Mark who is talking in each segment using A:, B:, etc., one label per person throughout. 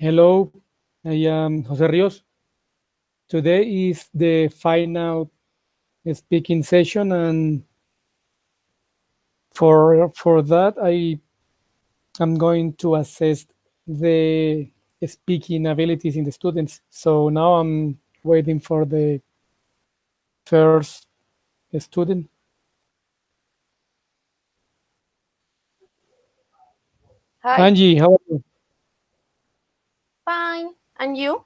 A: Hello, I am Jose Rios. Today is the final speaking session, and for that, I am going to assess the speaking abilities in the students. So now I'm waiting for the first student.
B: Hi.
A: Angie, how are you?
B: Fine. And you?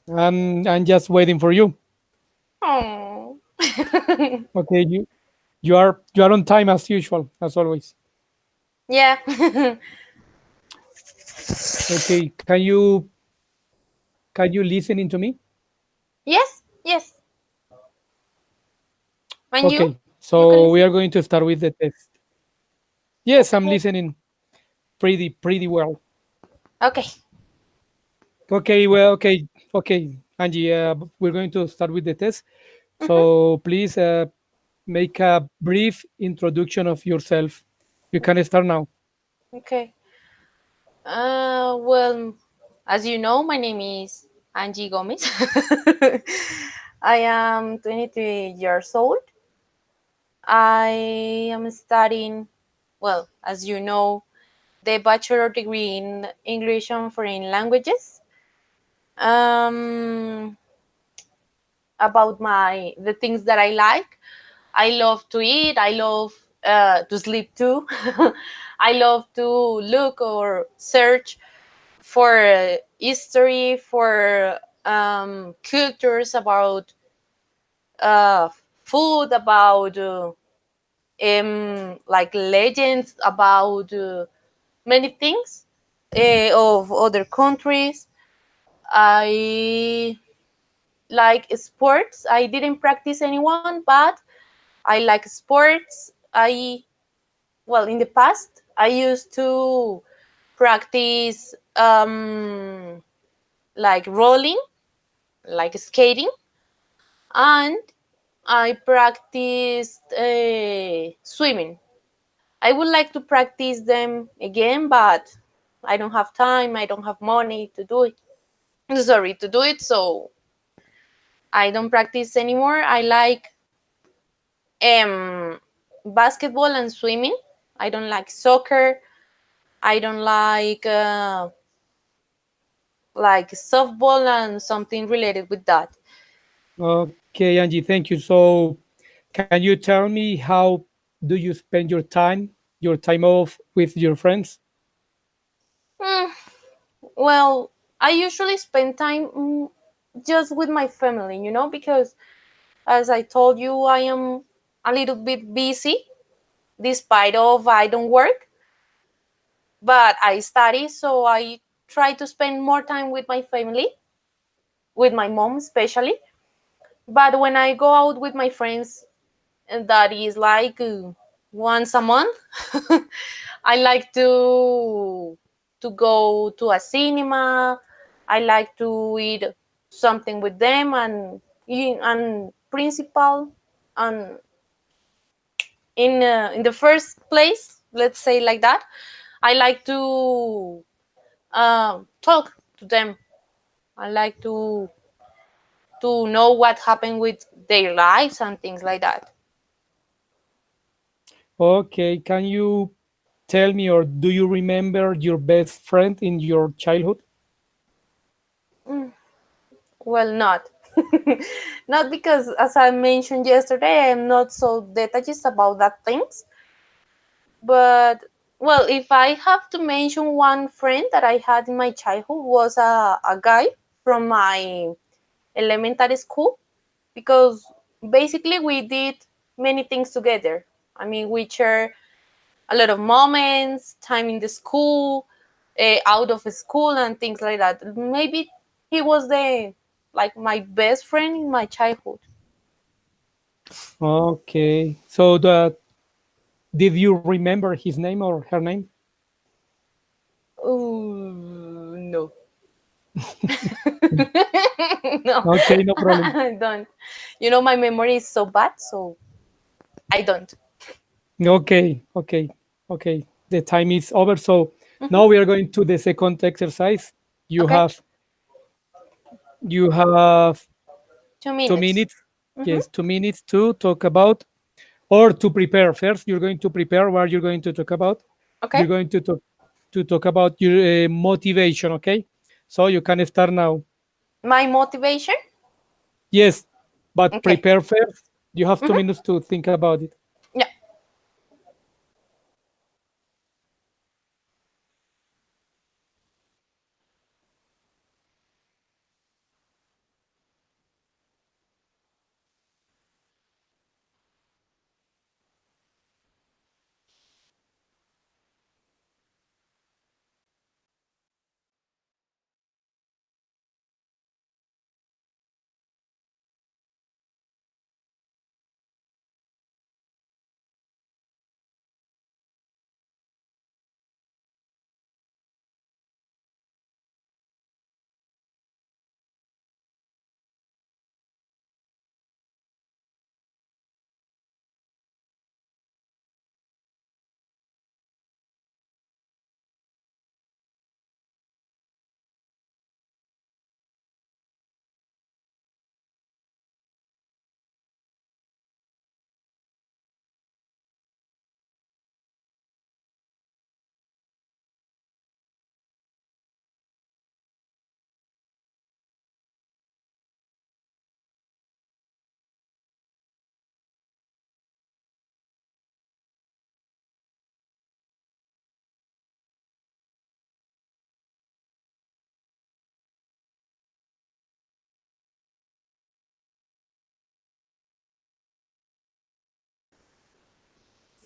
A: I'm just waiting for you.
B: Oh.
A: Okay, you are on time as usual, as always.
B: Yeah.
A: Okay, can you listening to me?
B: Yes. Yes. And you?
A: Okay,
B: You can
A: so we
B: listen?
A: are going to start with the test. Yes, I'm
B: Okay.
A: listening pretty well.
B: Okay.
A: Okay, well, okay, Angie, we're going to start with the test.
B: Mm-hmm.
A: So please make a brief introduction of yourself. You can start now.
B: Okay. Well, as you know, my name is Angie Gomez. I am 23 years old. I am studying, well, as you know, the bachelor degree in English and foreign languages. Um, about the things that I like. I love to eat. I love to sleep too. I love to look or search for history, for cultures, about uh, food, about like legends, about many things of other countries. I like sports. I didn't practice anyone, but I like sports. In the past, I used to practice like rolling, like skating, and I practiced swimming. I would like to practice them again, but I don't have time. I don't have money to do it. Sorry to do it, so I don't practice anymore. I like um, basketball and swimming. I don't like soccer. I don't like softball and something related with that.
A: Okay, Angie, thank you. So can you tell me how do you spend your time off with your friends?
B: Hmm, well, I usually spend time just with my family, because as I told you, I am a little bit busy despite of I don't work, but I study, so I try to spend more time with my family, with my mom especially. But when I go out with my friends, and that is like once a month, I like to go to a cinema. I like to eat something with them, and principal and in the first place, let's say like that, I like to talk to them. I like to know what happened with their lives and things like that.
A: Okay, can you tell me or do you remember your best friend in your childhood?
B: Mm, well, not. Not because, as I mentioned yesterday, I'm not so detached about that things. But well, if I have to mention one friend that I had in my childhood, was a guy from my elementary school, because basically we did many things together. I mean, we share a lot of moments, time in the school, out of school, and things like that. Maybe he was the like my best friend in my childhood.
A: Okay, so did you remember his name or her name?
B: Ooh, no. No,
A: Okay, no problem.
B: I don't. My memory is so bad, so I don't.
A: Okay. The time is over. So
B: Mhm.
A: now we are going to the second exercise. You
B: Okay.
A: have you have
B: 2 minutes.
A: 2 minutes.
B: Mm-hmm.
A: Yes, 2 minutes to talk about or to prepare. First, you're going to prepare what you're going to talk about.
B: Okay.
A: You're going to talk about your motivation. Okay, so you can start now.
B: My motivation.
A: Yes, but
B: Okay.
A: prepare first. You have two
B: Mm-hmm.
A: minutes to think about it.
B: Yeah.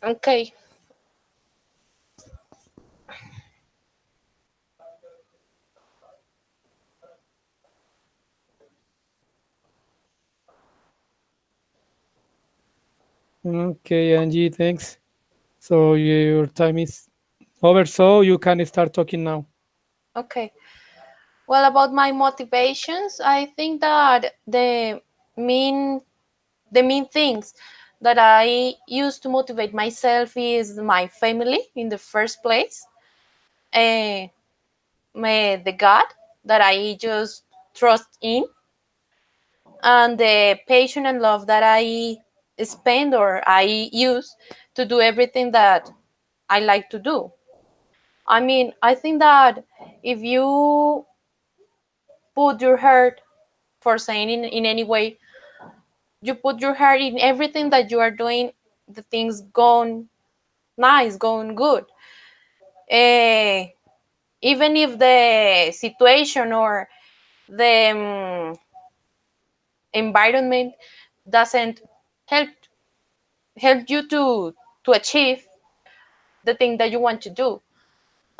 B: Okay.
A: Okay, Angie, thanks. So your time is over, so you can start talking now.
B: Okay. Well, about my motivations, I think that main the main things that I use to motivate myself is my family in the first place, uh, the God that I just trust in, and the passion and love that I spend or I use to do everything that I like to do. I mean, I think that if you put your heart for saying in any way, you put your heart in everything that you are doing, the things going nice, going good. Uh, Even if the situation or the environment doesn't help you to achieve the thing that you want to do.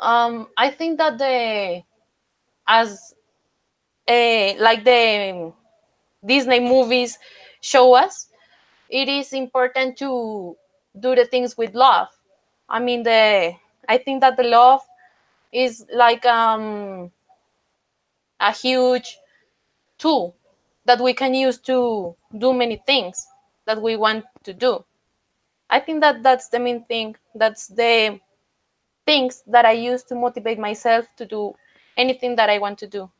B: I think that the as like the Disney movies show us, it is important to do the things with love. I mean, the I think that the love is like a huge tool that we can use to do many things that we want to do. I think that that's the main thing. That's the things that I use to motivate myself to do anything that I want to do.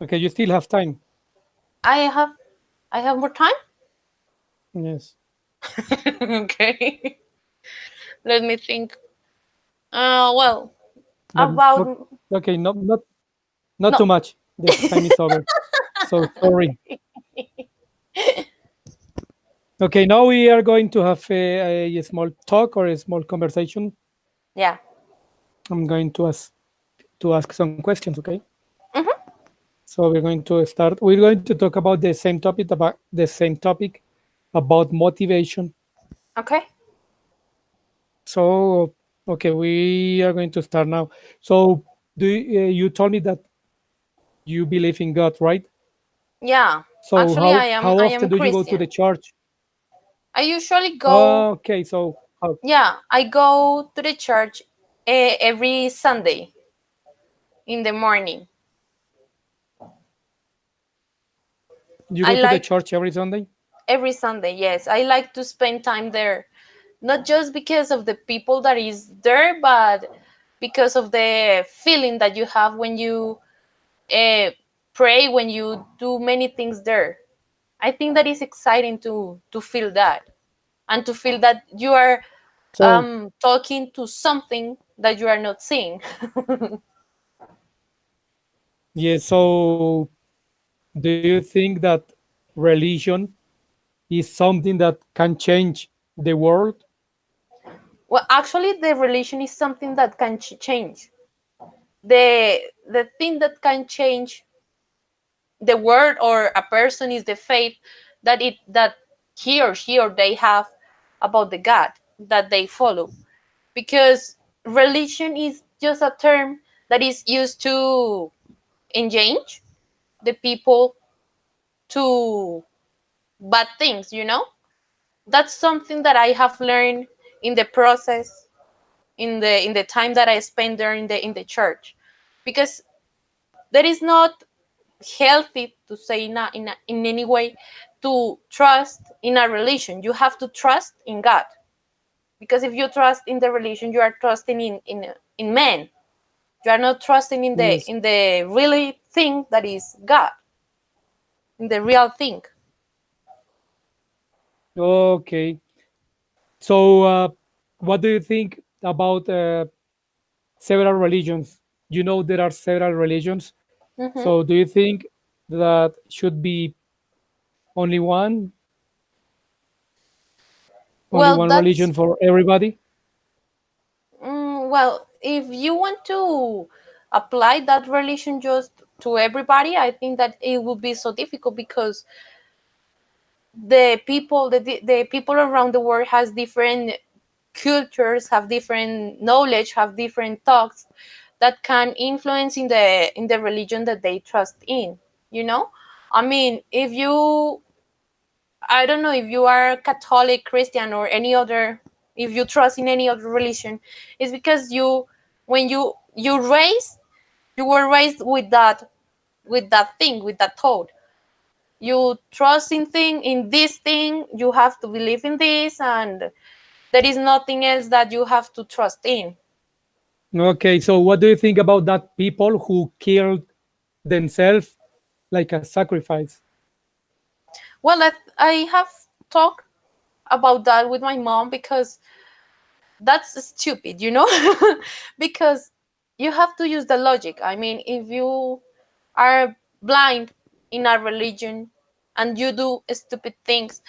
A: Okay, you still have time.
B: I have I have more time.
A: Yes,
B: Okay. Let me think. Well,
A: but
B: about
A: okay, not
B: no.
A: too much. The time is over. So sorry. Okay, now we are going to have a small talk or a small conversation.
B: Yeah.
A: I'm going to ask some questions. Okay.
B: Hmm.
A: So we're going to start. We're going to talk about the same topic about motivation.
B: Okay.
A: So okay, we are going to start now. So you told me that you believe in God, right?
B: Yeah.
A: So
B: Actually,
A: how
B: I am
A: how
B: I
A: often
B: am
A: do you go to the
B: Christian.
A: church?
B: I usually go.
A: Okay, so how
B: Yeah, I go to the church every Sunday in the morning.
A: you
B: I
A: go to the
B: like
A: church every Sunday?
B: every Sunday. Yes, I like to spend time there. not just because of the people that is there, but because of the feeling that you have when you uh, pray, when you do many things there. I think that is exciting to feel that, and to feel that you are
A: So
B: talking to something that you are not seeing.
A: yeah, so do you think that religion is something that can change the world?
B: Well, actually, the relation is something that can change. The thing that can change the word or a person is the faith that he or they have about the God that they follow. Because religion is just a term that is used to engage the people to bad things, you know? That's something that I have learned in the process, in the time that I spent there in the church. Because there is not healthy to say in any way to trust in a relation. You have to trust in God, because if you trust in the relation, you are trusting in men. You are not trusting
A: Yes.
B: in the really thing that is God, in the real thing.
A: Okay. So, what do you think about several religions? You know, there are several religions.
B: Hmm.
A: So, do you think that should be only only
B: Well,
A: one religion
B: that's
A: for everybody?
B: well. If you want to apply that relation just to everybody, I think that it would be so difficult, because the people around the world has different cultures, have different knowledge, have different thoughts that can influence in the religion that they trust in, you know. I mean, if you, I don't know, if you are Catholic, Christian, or any other, if you trust in any other religion, it's because you, when you were raised with that thing, with that thought. You trust in this thing, you have to believe in this, and there is nothing else that you have to trust in.
A: Okay. So, what do you think about that people who killed themselves like a sacrifice?
B: Well, I have talked about that with my mom, because that's stupid, you know? Because you have to use the logic. I mean, if you are blind in a religion and you do stupid things,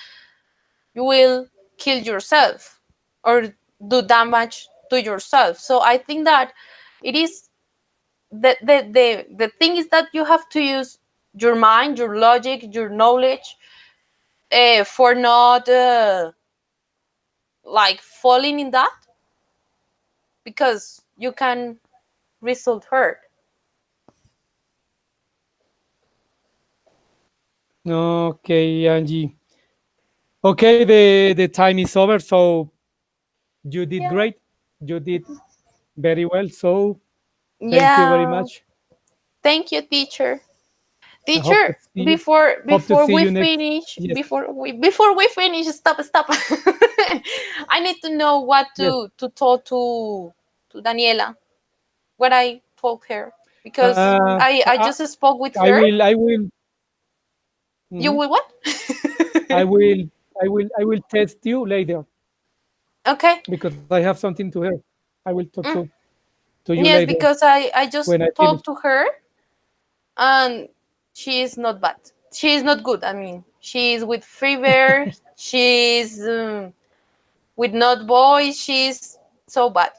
B: you will kill yourself or do damage to yourself. So I think that it is the thing is that you have to use your mind, your logic, your knowledge, for not like falling in that, because you can result hurt.
A: Okay, Angie. Okay, the time is over. So, you did
B: Yeah.
A: great. You did very well. So, thank you very
B: Yeah.
A: much.
B: Thank you, teacher.
A: I hope to
B: Teacher,
A: see you. Hope to
B: before
A: see
B: we
A: you next.
B: finish,
A: Yes,
B: before we finish, stop. I need to know what
A: yes.
B: to talk to Daniela, what I told her, because
A: Uh,
B: I just spoke with
A: I
B: her.
A: will. I will.
B: You
A: Mhm.
B: will what?
A: I will. I will test you later
B: Okay.
A: because I have something to hear. I will talk
B: Mm.
A: to you
B: Yes,
A: later
B: because I just
A: when I finish.
B: talked to her, and she is not bad. She is not good. I mean, she is with fever. She's with not voice. She's so bad.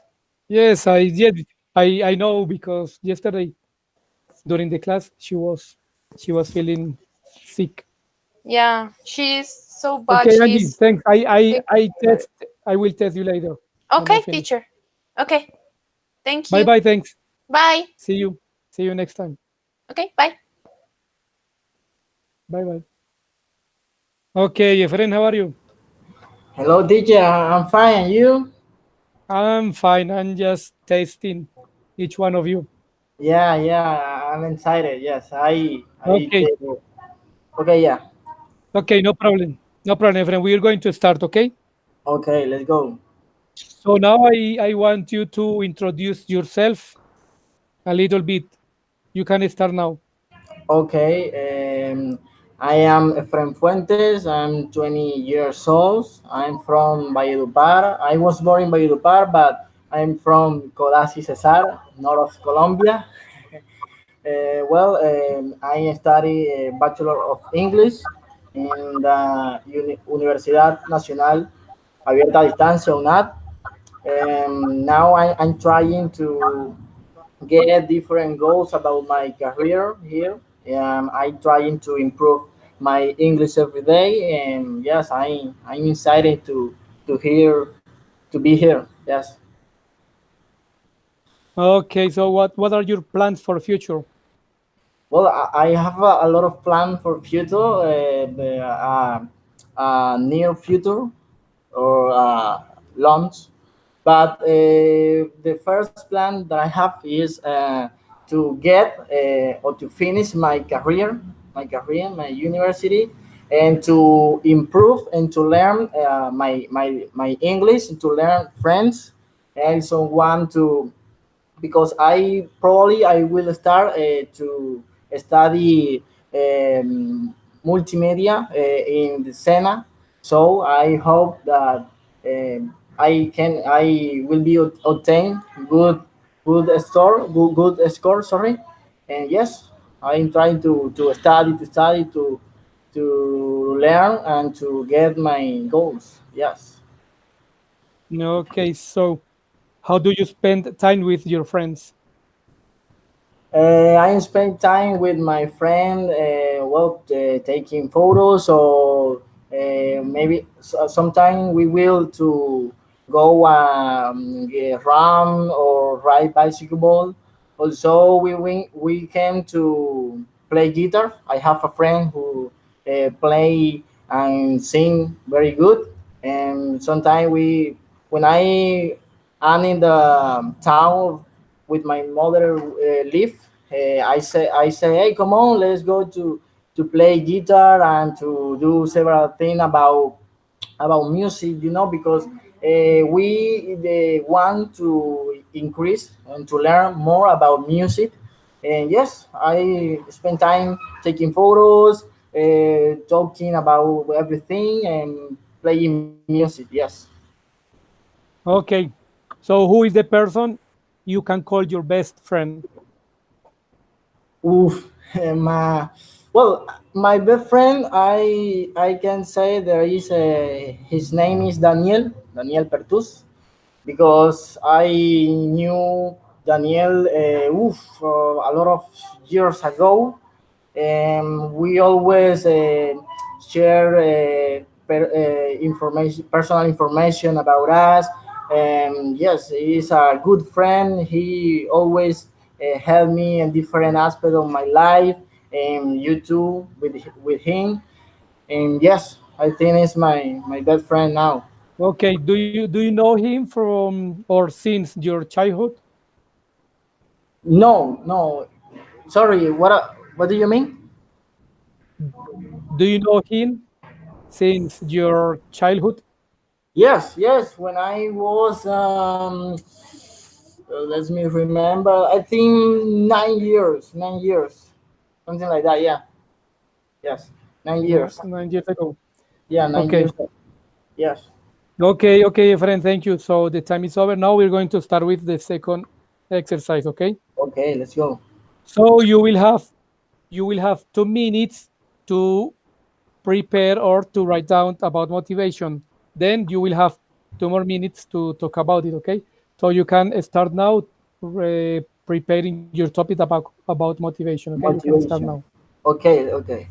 A: Yes, I did. I know because yesterday during the class she was feeling sick.
B: Yeah, she's so bad.
A: Okay, Angie.
B: She's
A: Thanks.
B: sick with
A: I
B: fever.
A: test. I will test you later when I
B: Okay,
A: finish.
B: teacher. Okay, thank
A: Bye
B: you.
A: bye. Thanks.
B: Bye.
A: See you. See you next time.
B: Okay, bye.
A: Bye bye. Okay, Efren, how are you?
C: Hello, teacher. I'm fine. And you?
A: I'm fine. I'm just tasting each one of you.
C: Yeah. I'm excited. Yes, I
A: Okay.
C: take. Okay, yeah.
A: Okay, no problem. No problem, Efren. We are going to start, okay?
C: Okay, let's go.
A: So now I want you to introduce yourself a little bit. You can start now.
C: Okay, I am Efren Fuentes. I'm 20 years old. I'm from Valledupar. I was born in Valledupar, but I'm from Codazzi Cesar, north of Colombia. I study a Bachelor of English in the Universidad Nacional Abierta a Distancia, UNAD. Now I'm trying to get different goals about my career here. I'm trying to improve my English every day, and yes, I'm excited to hear to be here. Yes.
A: Okay, so what are your plans for future?
C: Well, I have a lot of plan for future, near future or launch. But the first plan that I have is to get or to finish my university, and to improve and to learn my English, and to learn French. I also want to, because I will start to study multimedia in the Sena. So I hope that I will be obtain good score. Sorry, and yes, I'm trying to study to learn and to get my goals. Yes.
A: Okay, so how do you spend time with your friends?
C: I spend time with my friend, taking photos, or maybe sometime we will to go run or ride bicycle. Also, we came to play guitar. I have a friend who play and sing very good, and sometimes when I am in the town with my mother live. I say, hey, come on, let's go to play guitar and to do several things about music, because we want to increase and to learn more about music. And yes, I spend time taking photos, talking about everything, and playing music. Yes.
A: Okay, so who is the person you can call your best friend?
C: Oof, my, well, my best friend, I can say there is a, his name is Daniel Pertus, because I knew Daniel a lot of years ago, and we always share personal information about us. And yes, he's a good friend. He always helped me in different aspects of my life, and you too with him. And yes, I think he's my best friend now.
A: Okay, do you know him from or since your childhood?
C: No, no, sorry. What do you mean?
A: Do you know him since your childhood?
C: Yes, yes. When I was, let me remember. I think 9 years, 9 years, something like that. Yeah, yes, 9 years.
A: 9 years ago.
C: Yeah, nine
A: Okay.
C: years. Yes.
A: Okay, friend. Thank you. So the time is over. Now we're going to start with the second exercise. Okay.
C: Okay, let's go.
A: So you will have 2 minutes to prepare or to write down about motivation. Then you will have 2 more minutes to talk about it. Okay. So you can start now preparing your topic about motivation. Okay. You can start
C: Motivation.
A: now.
C: Okay, okay.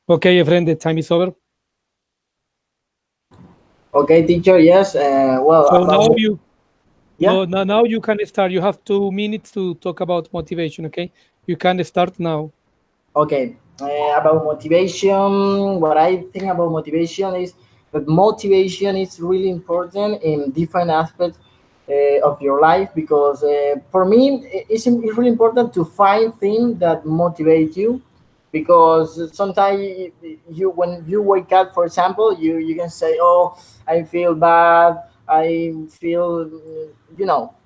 A: Okay, friend, the time is over.
C: Okay, teacher. Yes. Well,
A: So now
C: about
A: you
C: yeah.
A: no now, now you can start. You have 2 minutes to talk about motivation. Okay, you can start now.
C: Okay, about motivation, what I think about motivation is that motivation is really important in different aspects of your life because for me, it's really important to find things that motivate you because sometimes you when you wake up, for example, you can say, "Oh, I feel bad. I feel,"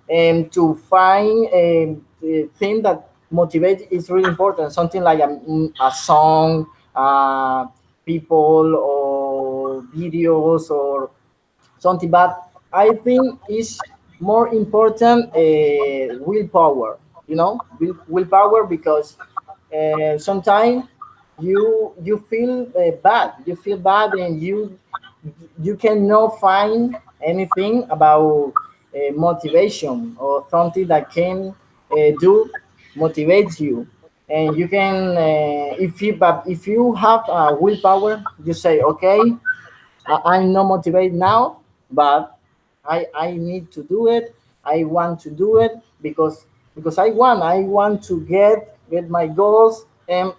C: and to find a thing that motivate is really important. Something like a song, people, or videos, or something. But I think it's more important willpower. Willpower because sometimes you feel bad. You feel bad, and you cannot find anything about motivation or something that can do motivate you. And you can if you have willpower, you say, okay, I'm not motivated now, but I need to do it. I want to do it because I want to get my goals. And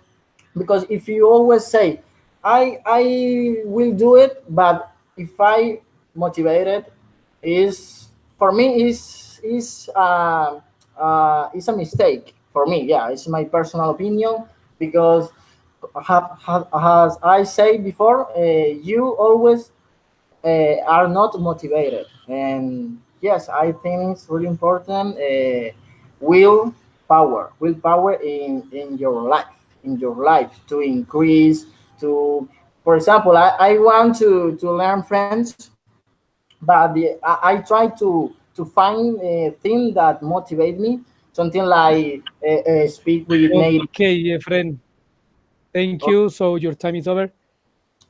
C: because if you always say I will do it, but if I motivated, is for me is a mistake for me. Yeah, it's my personal opinion because as I say before, you always are not motivated. And yes, I think it's really important. Willpower in your life to increase. To, for example, I want to learn French, but I try to find a thing that motivate me. Something like speak with native.
A: Okay, friend. Thank you. So your time is over.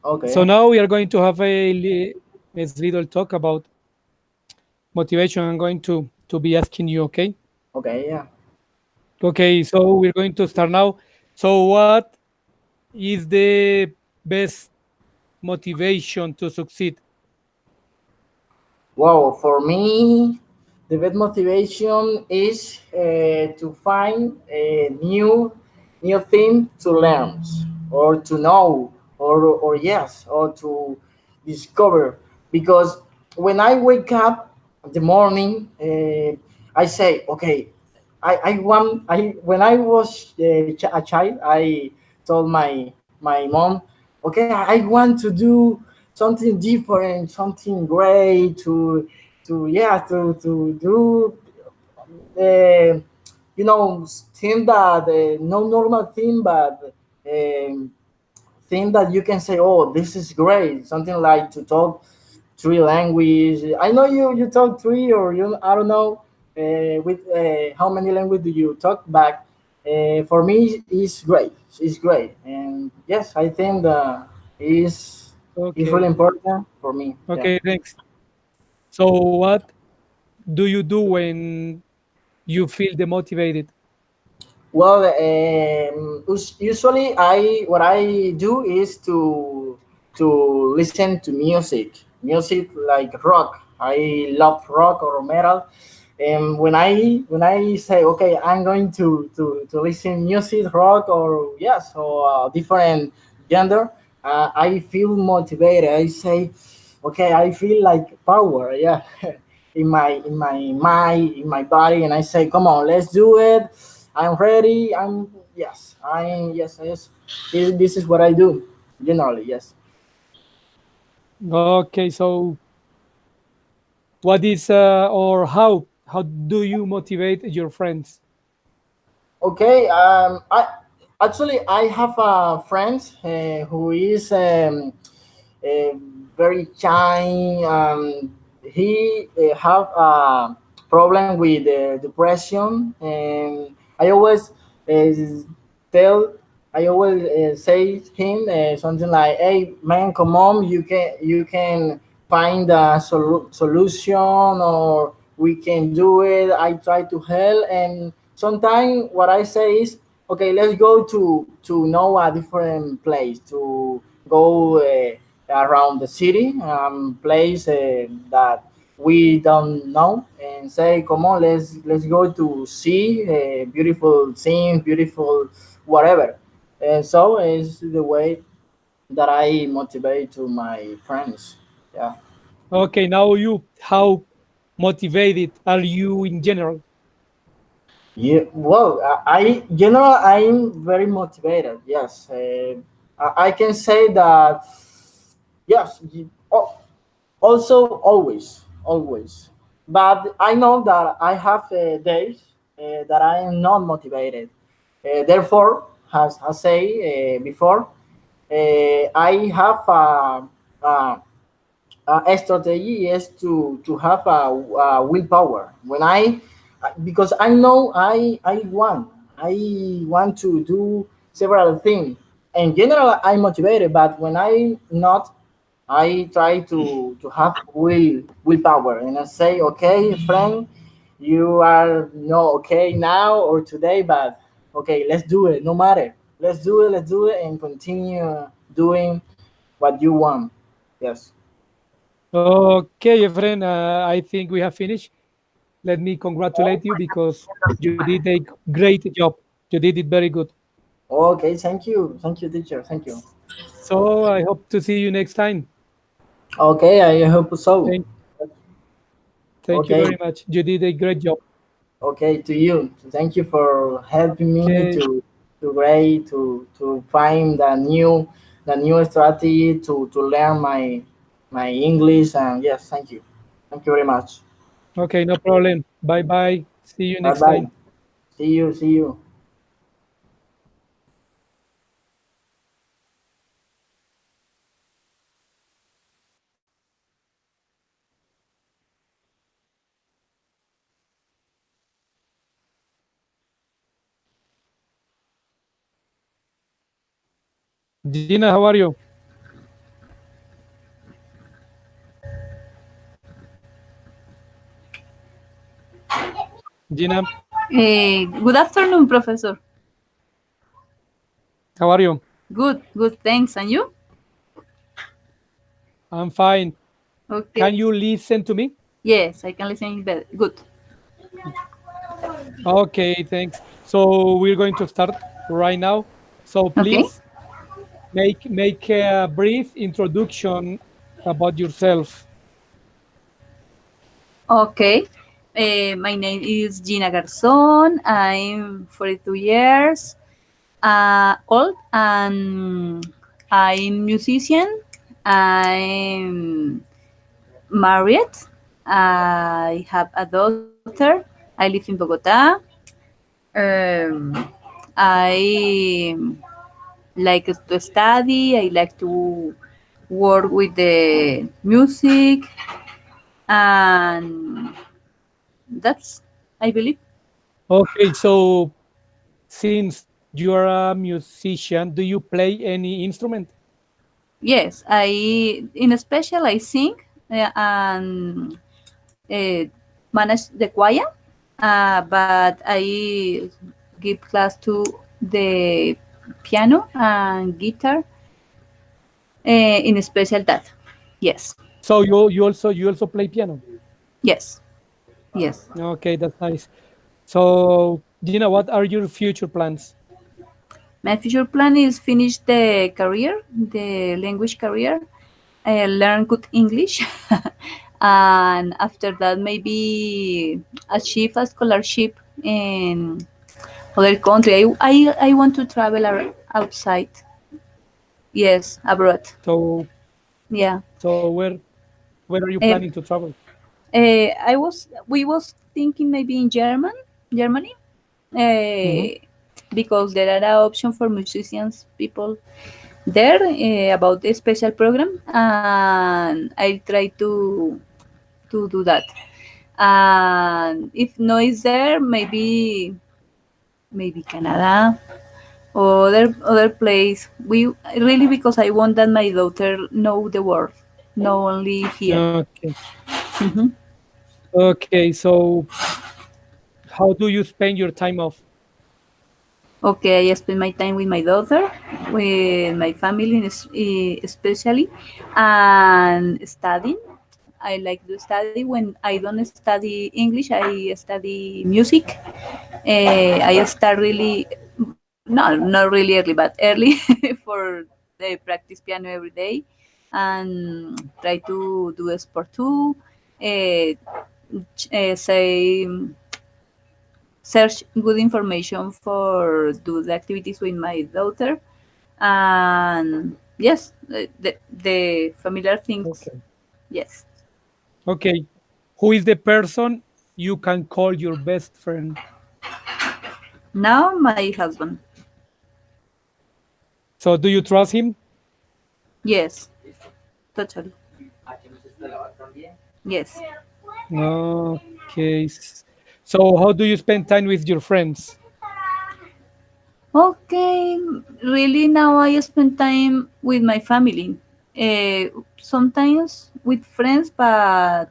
A: So
C: Okay,
A: now we are going to have a little talk about motivation. I'm going to be asking you. Okay.
C: okay, yeah.
A: Okay. So we're going to start now. So what is the best motivation to succeed?
C: Wow, for me, the best motivation is to find a new thing to learn or to know or yes or to discover. Because when I wake up in the morning, I say, okay, I want I when I was a child, I told my mom, okay, I want to do something different, something great to do uh, thing that no normal thing, but um, thing that you can say, oh, this is great. Something like to talk three language. I know you talk three, or I don't know with how many language do you talk, but for me it's great. It's great, and yes, I think that is really
A: Okay.
C: important for me. Yeah.
A: Okay. Thanks. So what do you do when you feel demotivated?
C: Well, usually I what I do is to listen to music like rock. I love rock or metal, and when I say, okay, I'm going to listen music, rock, or yes, or different gender, I feel motivated. I say, okay, I feel like power, yeah, in my mind, in my body, and I say, come on, let's do it. I'm ready. Yes. This is what I do generally. Yes.
A: Okay. So what is or how do you motivate your friends?
C: Okay. I actually I have a friend who is uh, very shy. He have a problem with depression, and I always tell. I always say him something like, "Hey man, come on! You can find a solution, or we can do it." I try to help, and sometimes what I say is, okay, let's go to know a different place, to go around the city, place that we don't know, and say, come on, let's go to see beautiful scenes, beautiful whatever. And so is the way that I motivate to my friends. Yeah.
A: Okay, now you, how motivated are you in general?
C: Yeah, well, I'm very motivated. Yes, I can say that. Yes, also always. But I know that I have days that I am not motivated. Therefore, as I say before, I have a strategy is to have a willpower when I because I know I want to do several things. In general, I'm motivated, but when I not, I try to have willpower, and I say, okay, friend, you are not okay now or today, but okay, let's do it. No matter, let's do it, and continue doing what you want. Yes.
A: Okay, Efren, I think we have finished. Let me congratulate you because you did a great job. You did it very good.
C: Okay, thank you, teacher, thank you.
A: So I hope to see you next time.
C: Okay, I hope so.
A: Thank, thank you
C: Okay,
A: very much. You did a great job.
C: okay, to you. Thank you for helping me
A: Okay,
C: to find the new strategy to learn my English, and yes, thank you very much.
A: okay, no problem. Bye bye. See you
C: Bye
A: next
C: bye.
A: time.
C: See you.
A: Gina, how are you? Gina,
D: Good afternoon, Professor.
A: how are you?
D: Good, good, thanks. And you?
A: I'm fine. Can
D: Okay.
A: you listen to me?
D: Yes, I can listen better. Good.
A: Okay, thanks. So we're going to start right now. So
D: Okay.
A: please make a brief introduction about yourself.
D: Okay. My name is Gina Garzon. I'm 42 years old and I'm musician. I'm married. I have a daughter. I live in Bogota. I like to study. I like to work with the music, and that's, I believe.
A: Okay, so since you are a musician, do you play any instrument?
D: Yes, I in a special I sing and uh, manage the choir, but I give class to the piano and guitar in a special that. Yes,
A: So you also play piano.
D: yes, yes.
A: Okay, that's nice. So Gina, what are your future plans?
D: My future plan is finish the career, the language career, learn good English, and after that maybe achieve a scholarship in other country. I want to travel outside. Yes, abroad.
A: So
D: Yeah.
A: so where are you
D: Um,
A: planning to travel?
D: we was thinking maybe in Germany,
A: Hmm.
D: uh, because there are a option for musicians people there about the special program, and I try to do that. And if no is there, maybe Canada or other place. We really, because I want that my daughter know the world, not only here.
A: Okay.
D: Mhm.
A: Okay, so how do you spend your time off?
D: Okay, I spend my time with my daughter, with my family, especially, and studying. I like to study. When I don't study English, I study music. I start really, no, not really early, but early for practice piano every day, and try to do a sport too. Uh, say search good information for do the activities with my daughter, and yes, the familiar things.
A: Okay.
D: Yes.
A: Okay. Who is the person you can call your best friend?
D: Now my husband.
A: So do you trust him?
D: Yes, totally. Yes.
A: Okay. So how do you spend time with your friends?
D: Okay, really now I spend time with my family. Sometimes with friends, but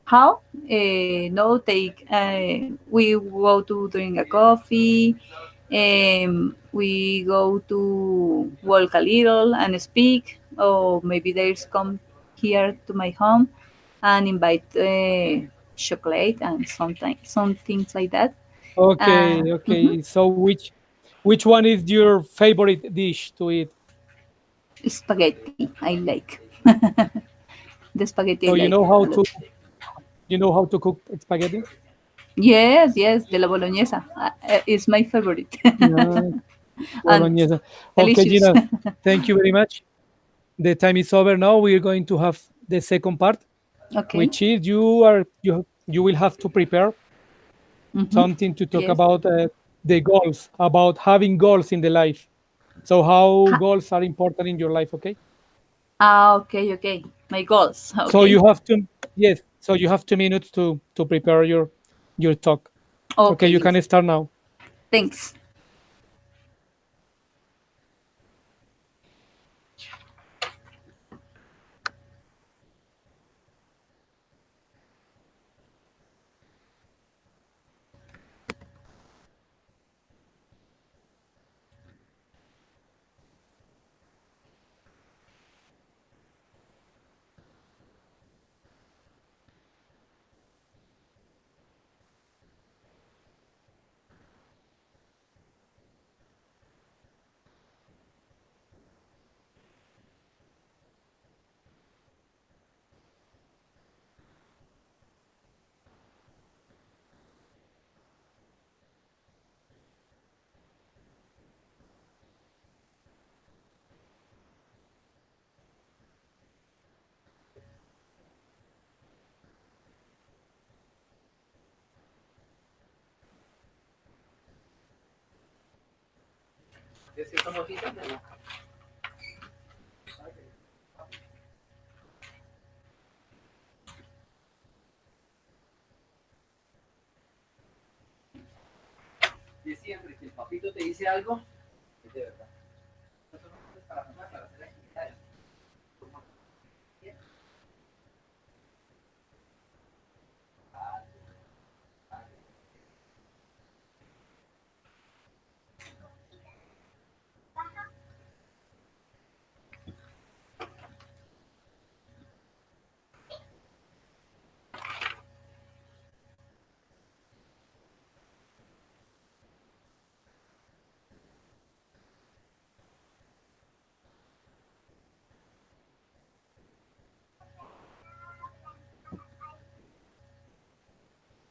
D: how? No, take. We go to drink a coffee. We go to walk a little and speak, or maybe there's come here to my home and invite chocolate and sometimes some things like that.
A: Okay,
D: Mhm.
A: okay. So which one is your favorite dish to eat?
D: Spaghetti, I like. The spaghetti I
A: So
D: like a lot.
A: you know how to cook spaghetti?
D: Yes, yes, de la boloñesa is my favorite.
A: No,
D: And
A: bolognese. Okay,
D: delicious.
A: Gina, thank you very much. The time is over now. We're going to have the second part,
D: Okay.
A: which is you will have to prepare
D: Mm-hmm.
A: something to talk
D: Yes.
A: about the goals, about having goals in the life. So how
D: Ha-
A: goals are important in your life, okay?
D: okay, okay. My goals.
A: So
D: Okay.
A: you have to yes, so you have 2 minutes to prepare your talk. Okay,
D: Okay,
A: you
D: yes.
A: can start now.
D: Thanks.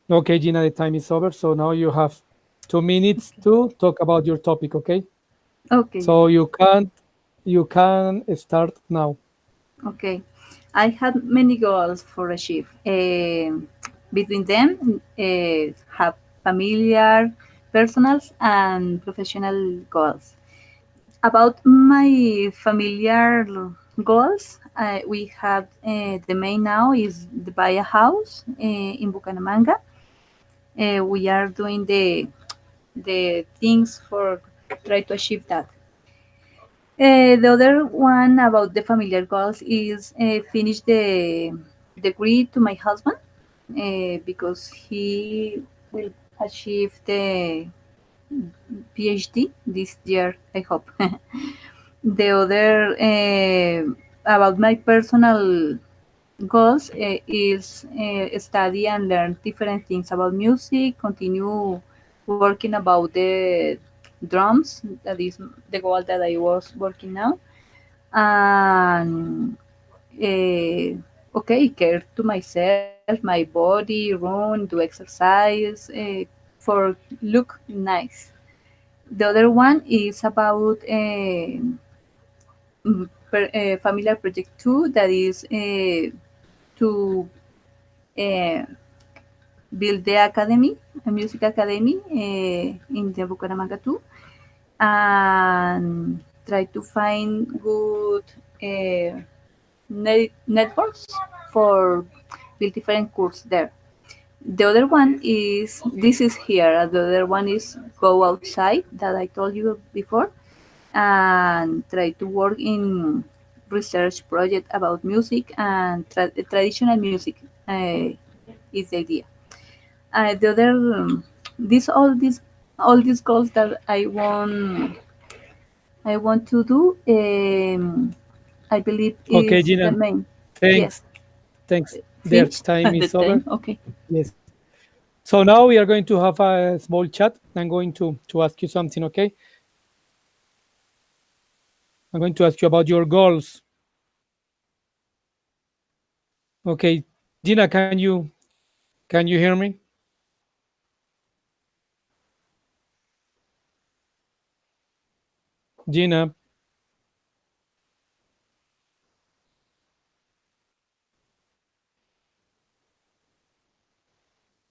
A: Okay, Gina, the time is over. So now you have 2 minutes to talk about your topic, okay?
D: Okay,
A: So
D: okay.
A: you can start now.
D: Okay. I had many goals for achieve. Between them, have familiar, personal, and professional goals. About my familiar goals, we have the main now is to buy a house in Bucaramanga. We are doing the things for try to achieve that. The other one about the familiar goals is finish the degree to my husband because he will achieve PhD this year, I hope. The other about my personal goals is study and learn different things about music, continue working about the drums. That is the goal that I was working now. And okay, care to myself, my body, run, do exercise for look nice. The other one is about familiar project 2, that is to uh, build the academy, a music academy in the Bucaramanga too, and try to find good networks for build different courses there. The other one is this is here. The other one is go outside that I told you before, and try to work in research project about music and traditional music is the idea. The other this all these goals that I want to do. I believe
A: Okay,
D: is the
A: Gina,
D: main. Yes,
A: thanks. Thanks. Their
D: finished
A: time
D: the
A: is
D: time.
A: over.
D: Okay.
A: Yes. So now we are going to have a small chat. I'm going to ask you something, okay? I'm going to ask you about your goals. Okay. Gina, can you hear me? Gina,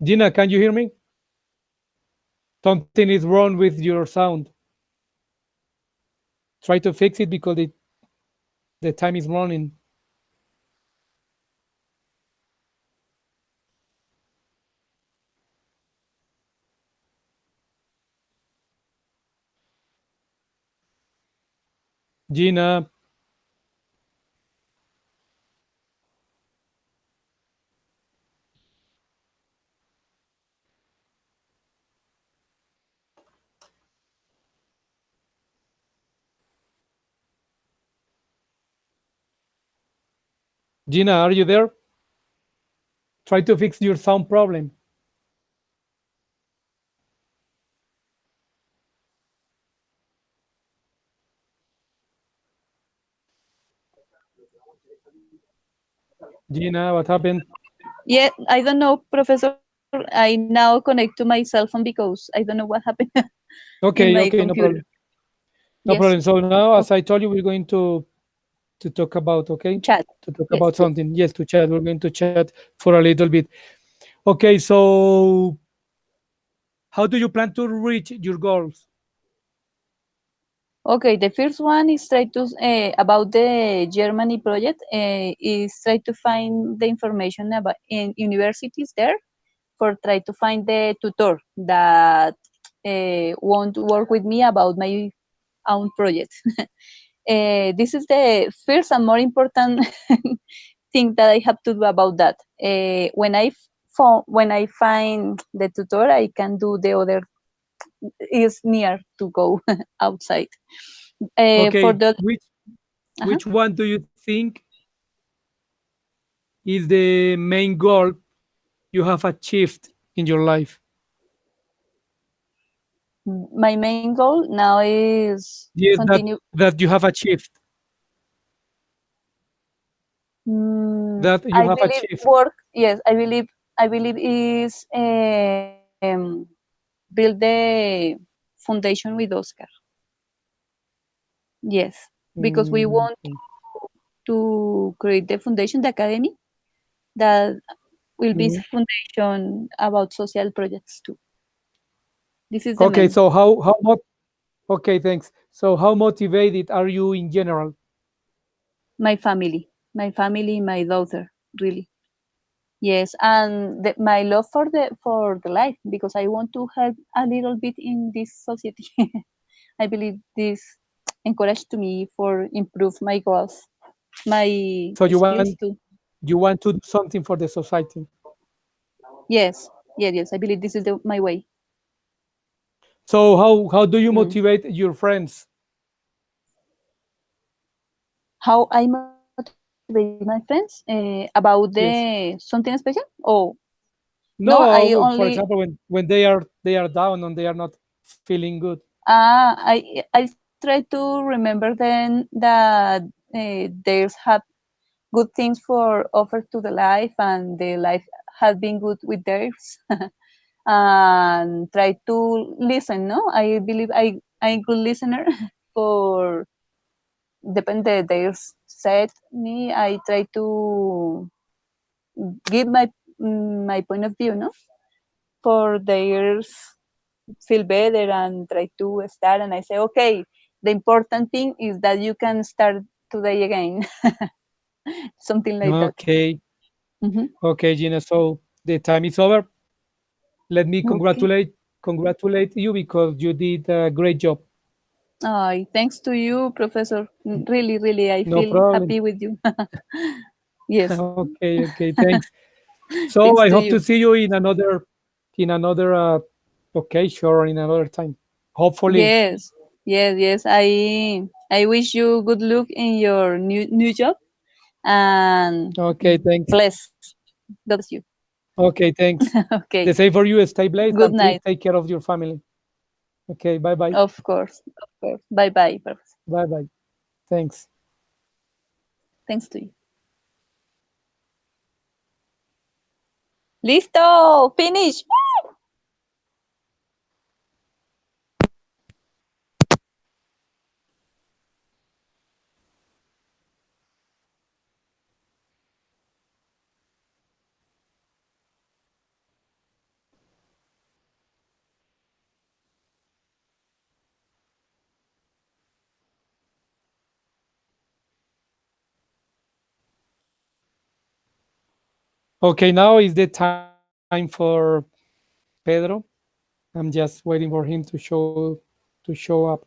A: Gina, can you hear me? Something is wrong with your sound. Try to fix it because the time is running. Gina, Gina, are you there? Try to fix your sound problem. Gina, what happened?
D: Yeah, I don't know, Professor. I now connect to my cell phone because I don't know what happened in
A: Okay,
D: my
A: okay, no
D: computer.
A: problem. No
D: Yes.
A: problem. So now,
D: Okay.
A: as I told you, we're going to talk about, okay?
D: Chat.
A: To talk
D: Yes.
A: about something. Yes, to chat. We're going to chat for a little bit. Okay, so how do you plan to reach your goals?
D: Okay. The first one is try to about the Germany project. Is try to find the information about in universities there for try to find the tutor that want to work with me about my own project. This is the first and more important thing that I have to do about that. When I find the tutor, I can do the other is near to go outside. For
A: Okay,
D: the uh-huh.
A: which one do you think is the main goal you have achieved in your life?
D: My main goal now is
A: Yes,
D: continue.
A: that you have achieved. That you
D: I
A: have
D: believe
A: achieved.
D: work. Yes, I believe is build the foundation with Oscar. Yes, because we
A: Mm,
D: want to create the foundation, the academy that will be
A: mhm.
D: foundation about social projects too. This is the
A: Okay,
D: main.
A: so how much? Okay, thanks. So how motivated are you in general?
D: My family, my daughter, really. Yes, and my love for the life because I want to help a little bit in this society. I believe this encouraged to me for improve my goals, my
A: So
D: skills too.
A: you want to do something for the society.
D: Yes, yes, yes. I believe this is my way.
A: So how do you
E: Mm.
A: motivate your friends?
E: How I motivate my friends about the
A: Yes.
E: something special? Oh, no, I
A: No, for
E: only
A: example, when they are down and they are not feeling good.
E: I try to remember them that they have good things for offer to the life, and the life has been good with theirs. And try to listen. No, I believe I good listener for depend they said me. I try to give my point of view, no, for theirs feel better and try to start. And I say, okay, the important thing is that you can start today again, something like that.
A: Okay.
E: Mhm.
A: Okay, Gina. So the time is over. Let me
E: Okay.
A: congratulate you because you did a great job.
E: Thanks to you, Professor. Really, really, I
A: No
E: feel
A: problem.
E: happy with you. Yes,
A: Okay, okay, thanks. So
E: thanks
A: I
E: to
A: hope to
E: you.
A: see you in another occasion or in another time. Hopefully.
E: Yes, yes, yes. I wish you good luck in your new job, and
A: Okay, thanks.
E: bless. God bless you.
A: Okay, thanks.
E: Okay.
A: The same for you. Stay blessed
E: Good
A: and please
E: night.
A: take care of your family. Okay, bye bye.
E: Of course. Of course. Bye bye.
A: Bye bye. Thanks.
E: Thanks to you. Listo. Finish.
A: Okay, now is the time for Pedro. I'm just waiting for him to show up.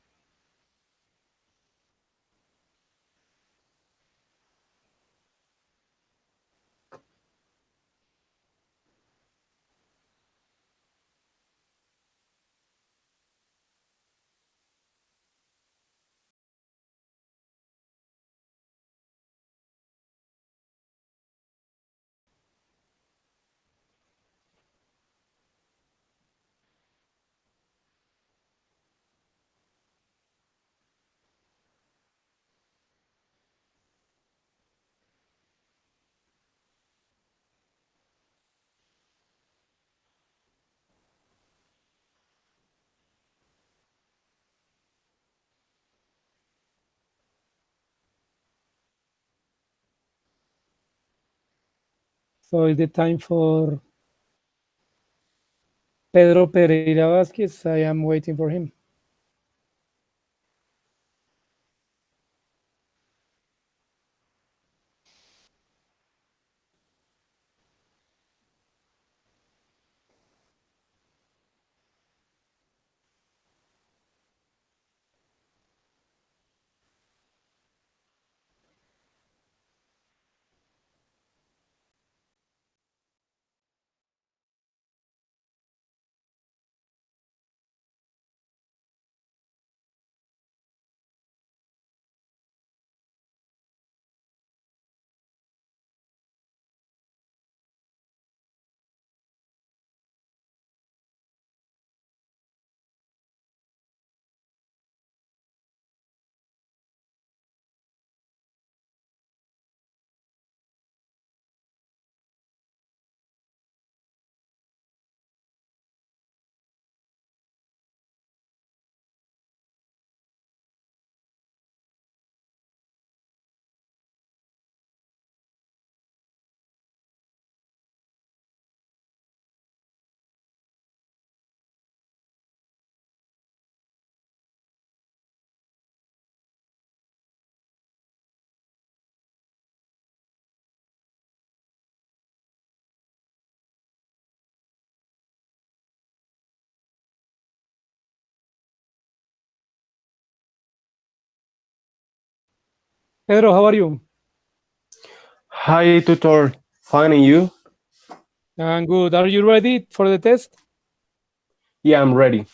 A: So it's the time for Pedro Pereira Vasquez. I am waiting for him. Pedro, how are you?
F: Hi, tutor. Fine, and you?
A: I'm good. Are you ready for the test?
F: Yeah, I'm ready.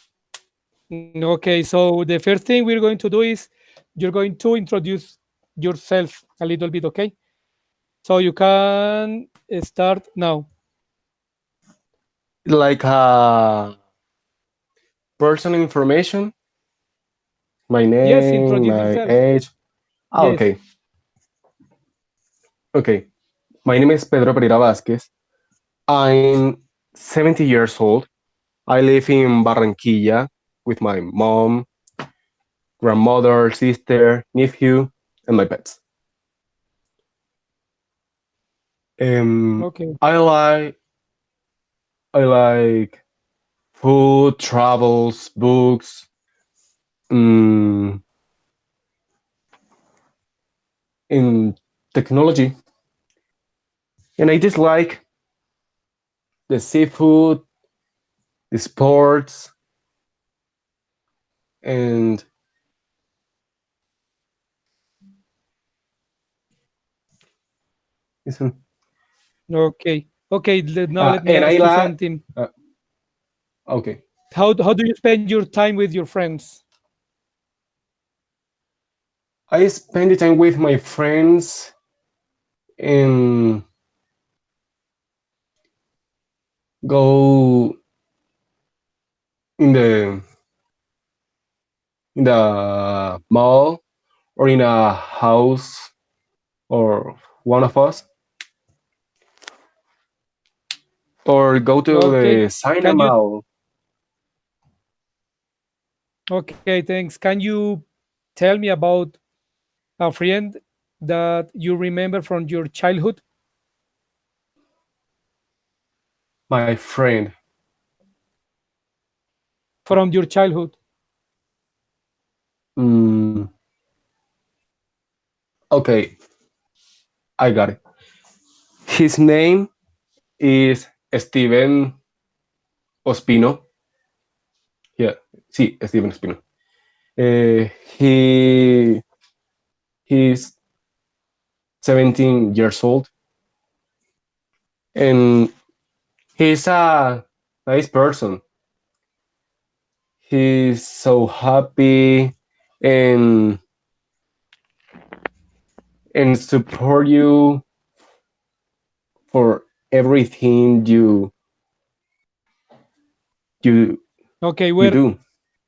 A: Okay, so the first thing we're going to do is you're going to introduce yourself a little bit, okay? So you can start now.
F: Like personal information, my
A: Yes,
F: name,
A: introduce
F: my
A: yourself.
F: age.
A: Yes.
F: Okay. Okay. My name is Pedro Pereira Vasquez. I'm 70 years old. I live in Barranquilla with my mom, grandmother, sister, nephew, and my pets. Um,
A: Okay.
F: I like I like food, travels, books, um, in technology, and I dislike the seafood, the sports, and listen,
A: Okay. Okay. Now let me
F: and I
A: ask you
F: like.
A: something.
F: Uh, okay,
A: How do you spend your time with your friends?
F: I spend the time with my friends and go in the mall or in a house or one of us or go to
A: Okay.
F: the
A: Can you
F: cinema.
A: Okay, thanks. Can you tell me about a friend that you remember from your childhood?
F: My friend.
A: From your childhood.
F: Mm, okay, I got it. His name is Steven Ospino. Yeah, sí, Steven Ospino. He he's 17 years old and he's a nice person. He's so happy and support you for everything you
A: Okay,
F: you do.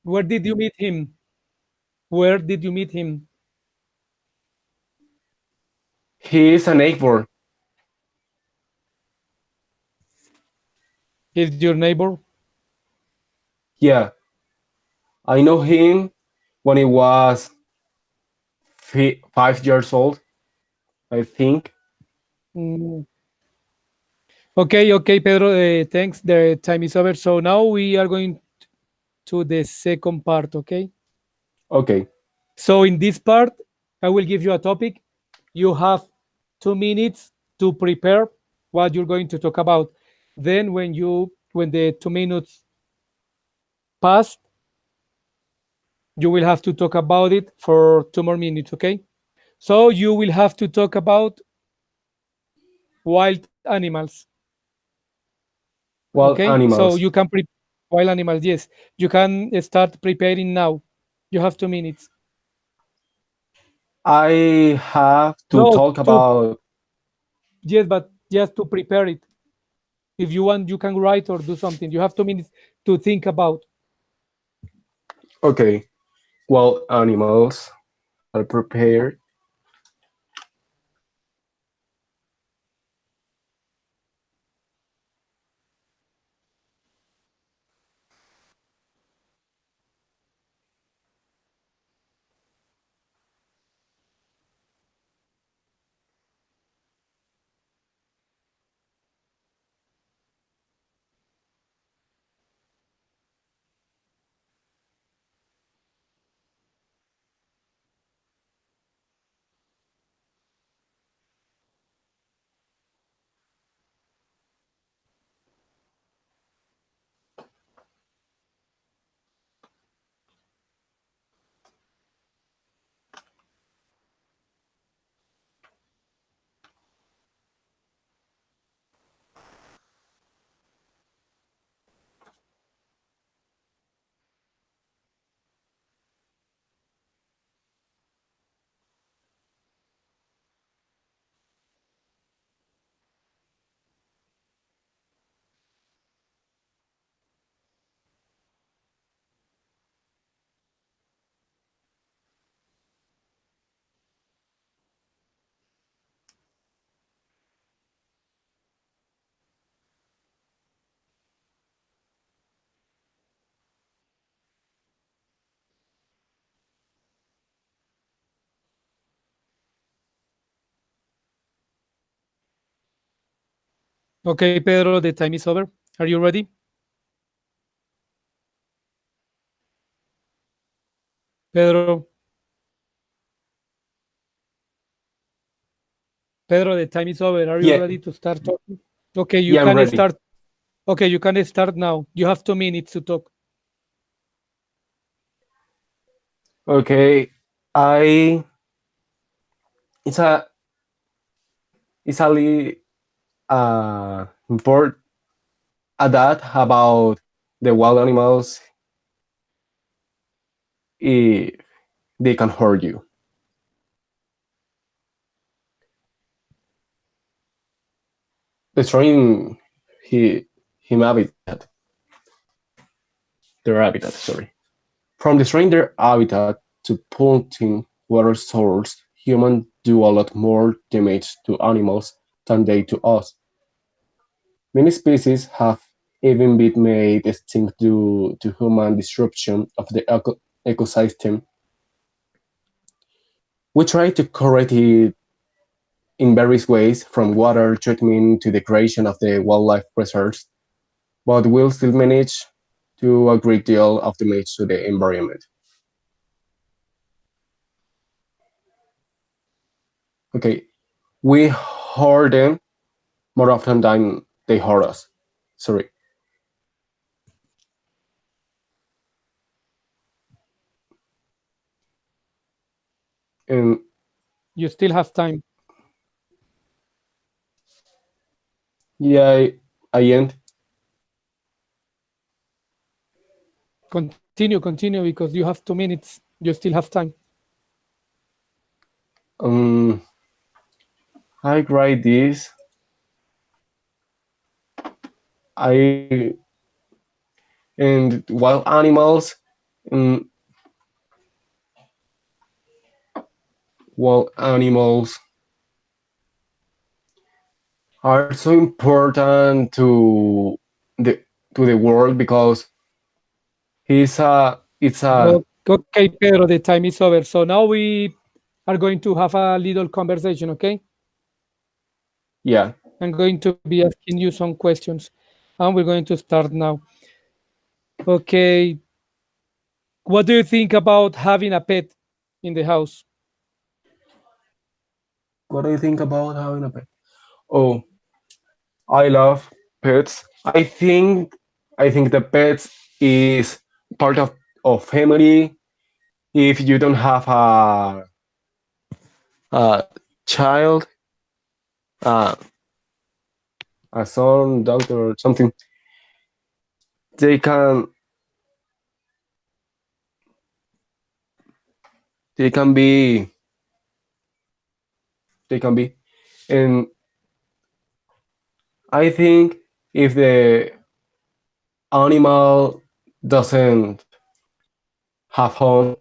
A: where did you meet him? Where did you meet him?
F: He is a neighbor.
A: He's your neighbor?
F: Yeah, I know him when he was 5 years old, I think.
A: Mm. Okay, okay, Pedro. Thanks. The time is over. So now we are going to the second part. Okay.
F: Okay.
A: So in this part, I will give you a topic. You have 2 minutes to prepare what you're going to talk about. Then when the 2 minutes pass, you will have to talk about it for 2 more minutes, okay? So you will have to talk about wild animals,
F: Wild
A: okay? So
F: animals.
A: you can wild animals, yes. You can start preparing now. You have 2 minutes.
F: I have to
A: No,
F: talk
A: to
F: about.
A: yes, but just to prepare it. If you want, you can write or do something. You have 2 minutes to think about.
F: Okay, wild animals are prepared.
A: Okay, Pedro, the time is over. Are you ready? Pedro, Pedro, the time is over. Are you
F: Yeah,
A: ready to start talking? Okay, you
F: yeah, I'm
A: can
F: ready.
A: start. Okay, you can start now. You have 2 minutes to talk.
F: Okay, I it's a it's a important that about the wild animals if they can hurt you. Destroying he him habitat, their habitat. Sorry, from destroying their habitat to polluting water source, humans do a lot more damage to animals than they to us. Many species have even been made extinct due to human disruption of the ecosystem. We try to correct it in various ways, from water treatment to the creation of the wildlife reserves, but we'll still manage to do a great deal of damage to the environment. Okay, we hurt them more often than they hurt us. Sorry. And
A: You still have time.
F: yeah, I end.
A: Continue because you have 2 minutes. You still have time.
F: Um, I write this. I and wild animals. Um, wild animals are so important the to the world because it's a
A: Okay, Pedro, the time is over. So now we are going to have a little conversation, okay?
F: yeah.
A: I'm going to be asking you some questions, and we're going to start now. Okay, what do you think about having a pet in the house?
F: What do you think about having a pet? Oh, I love pets. I think the pets is part of family. If you don't have a child, uh, a son, daughter, or something, they can they can be they can be. And I think if the animal doesn't have home,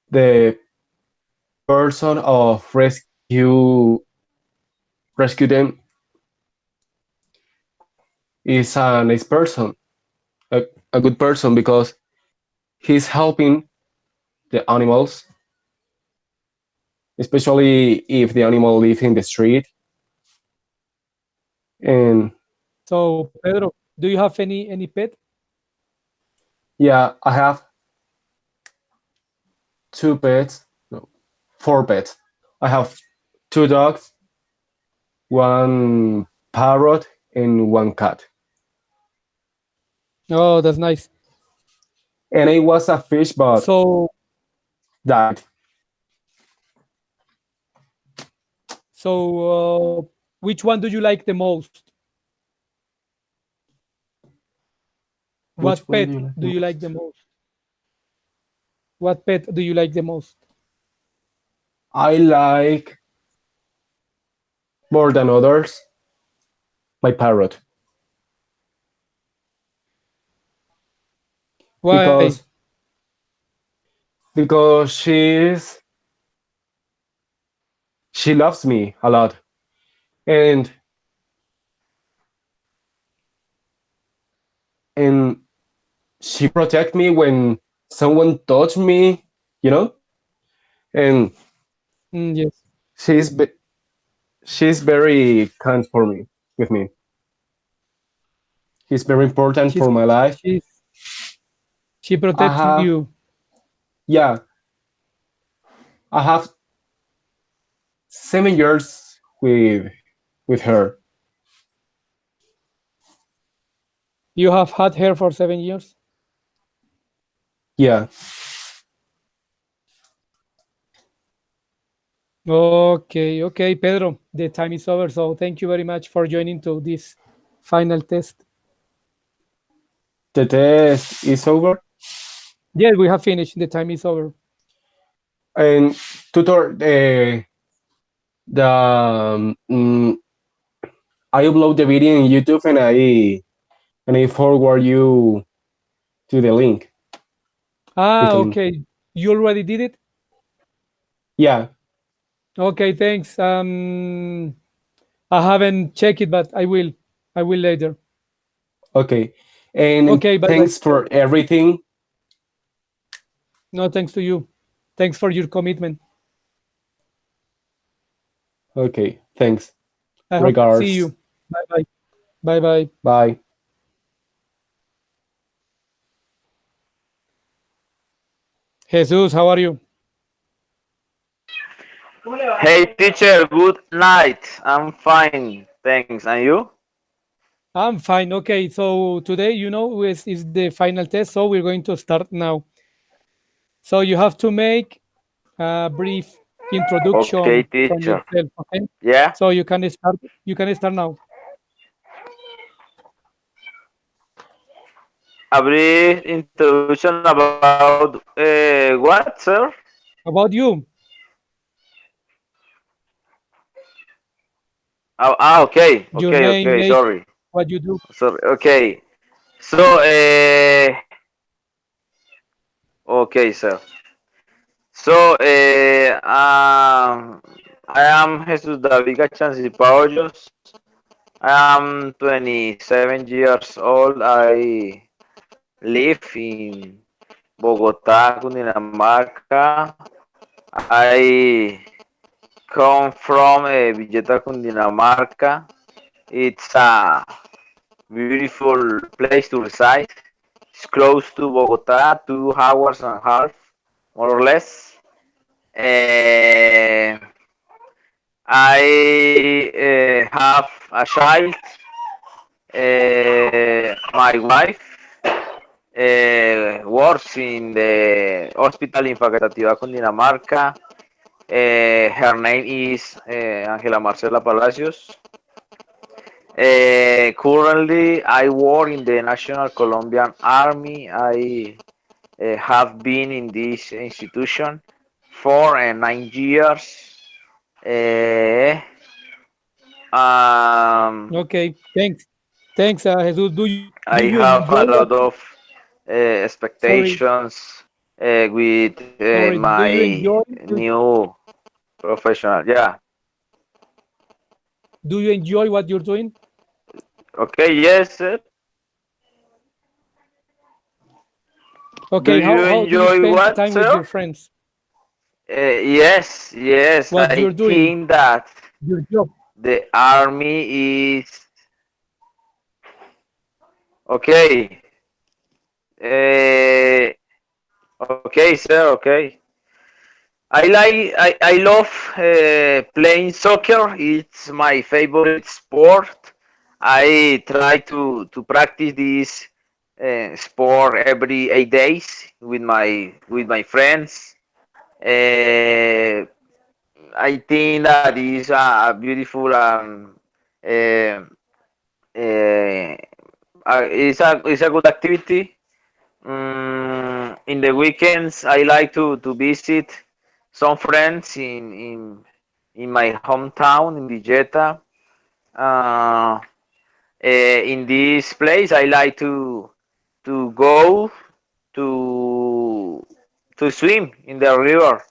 F: the person of rescue them is a nice person, a, a good person because he's helping the animals, especially if the animal lives in the street. And
A: So, Pedro, do you have any pet?
F: yeah, I have two pets, no, four pets. I have two dogs, one parrot, and one cat.
A: Oh, that's nice.
F: And it was a fish, but
A: So,
F: died.
A: which one do you like the most?
F: Which
A: What
F: one
A: pet
F: do you like
A: do
F: the
A: you
F: most?
A: like the most? What pet do you like the most?
F: I like more than others my parrot
A: Why?
F: because she loves me a lot, and and she protect me when someone touch me, you know. And
A: Yes.
F: she's she's very kind for me, with me. She's very important
A: She's
F: for my life.
A: she's she
F: I
A: protecting
F: have,
A: you.
F: yeah, I have 7 years with her.
A: You have had her for 7 years.
F: Yeah.
A: Okay, okay, Pedro. The time is over. So thank you very much for joining to this final test.
F: The test is over.
A: Yes, we have finished. The time is over.
F: And tutor, the I upload the video in YouTube and I forward you to the link
A: Ah,
F: with link.
A: okay. You already did it?
F: Yeah.
A: Okay, thanks. I haven't checked it, but I will. I will later.
F: Okay. And
A: Okay, bye bye.
F: thanks for everything.
A: No, thanks to you. Thanks for your commitment.
F: Okay. Thanks.
A: I hope to see
F: Regards.
A: you. Bye bye. Bye bye.
F: Bye.
A: Jesus, how are you?
G: Hey teacher, good night. I'm fine, thanks. And you?
A: I'm fine. Okay, so today, is the final test, so we're going to start now. So you have to make a brief
G: Okay,
A: introduction from
G: teacher.
A: yourself. Okay.
G: Yeah?
A: So you can start. You can start now.
G: A brief introduction about what, sir?
A: About you.
G: Okay,
A: Your
G: okay,
A: name,
G: okay.
A: age,
G: Sorry,
A: what you do.
G: sorry. Okay. So, okay, sir. So, I am Jesus David Gachansi Paollos. I am 27 years old. I live in Bogotá, Cundinamarca. I come from Villeta, Cundinamarca. It's a beautiful place to reside. It's close to Bogotá, 2 hours and a half, more or less. I have a child. My wife works in the hospital in Facatativá, Cundinamarca. Her name is Angela Marcela Palacios. Currently, I work in the National Colombian Army. I have been in this institution for 9 years. Uh,
A: Okay. Thanks. Thanks, Jesus. Do
G: I
A: you
G: have
A: enjoy
G: a
A: what?
G: lot of
A: Sorry.
G: expectations with
A: Sorry. Do you
G: my
A: enjoy?
G: new professional. Yeah.
A: Do you enjoy what you're doing?
G: Okay. Yes, sir. Do
A: Okay.
G: you
A: How do you
G: enjoy
A: spend
G: what,
A: time with
G: sir?
A: your friends?
G: Yes, yes.
A: What
G: I
A: you're doing?
G: think that
A: Your job.
G: the army is okay. Uh, okay, sir. Okay. I love playing soccer. It's my favorite sport. I try to practice this sport every 8 days with my friends. Uh, I think that is a beautiful uh, uh, it's a good activity. In the weekends, I like to visit some friends in my hometown in Villeta. Uh, in this place, I like to go to to swim in the river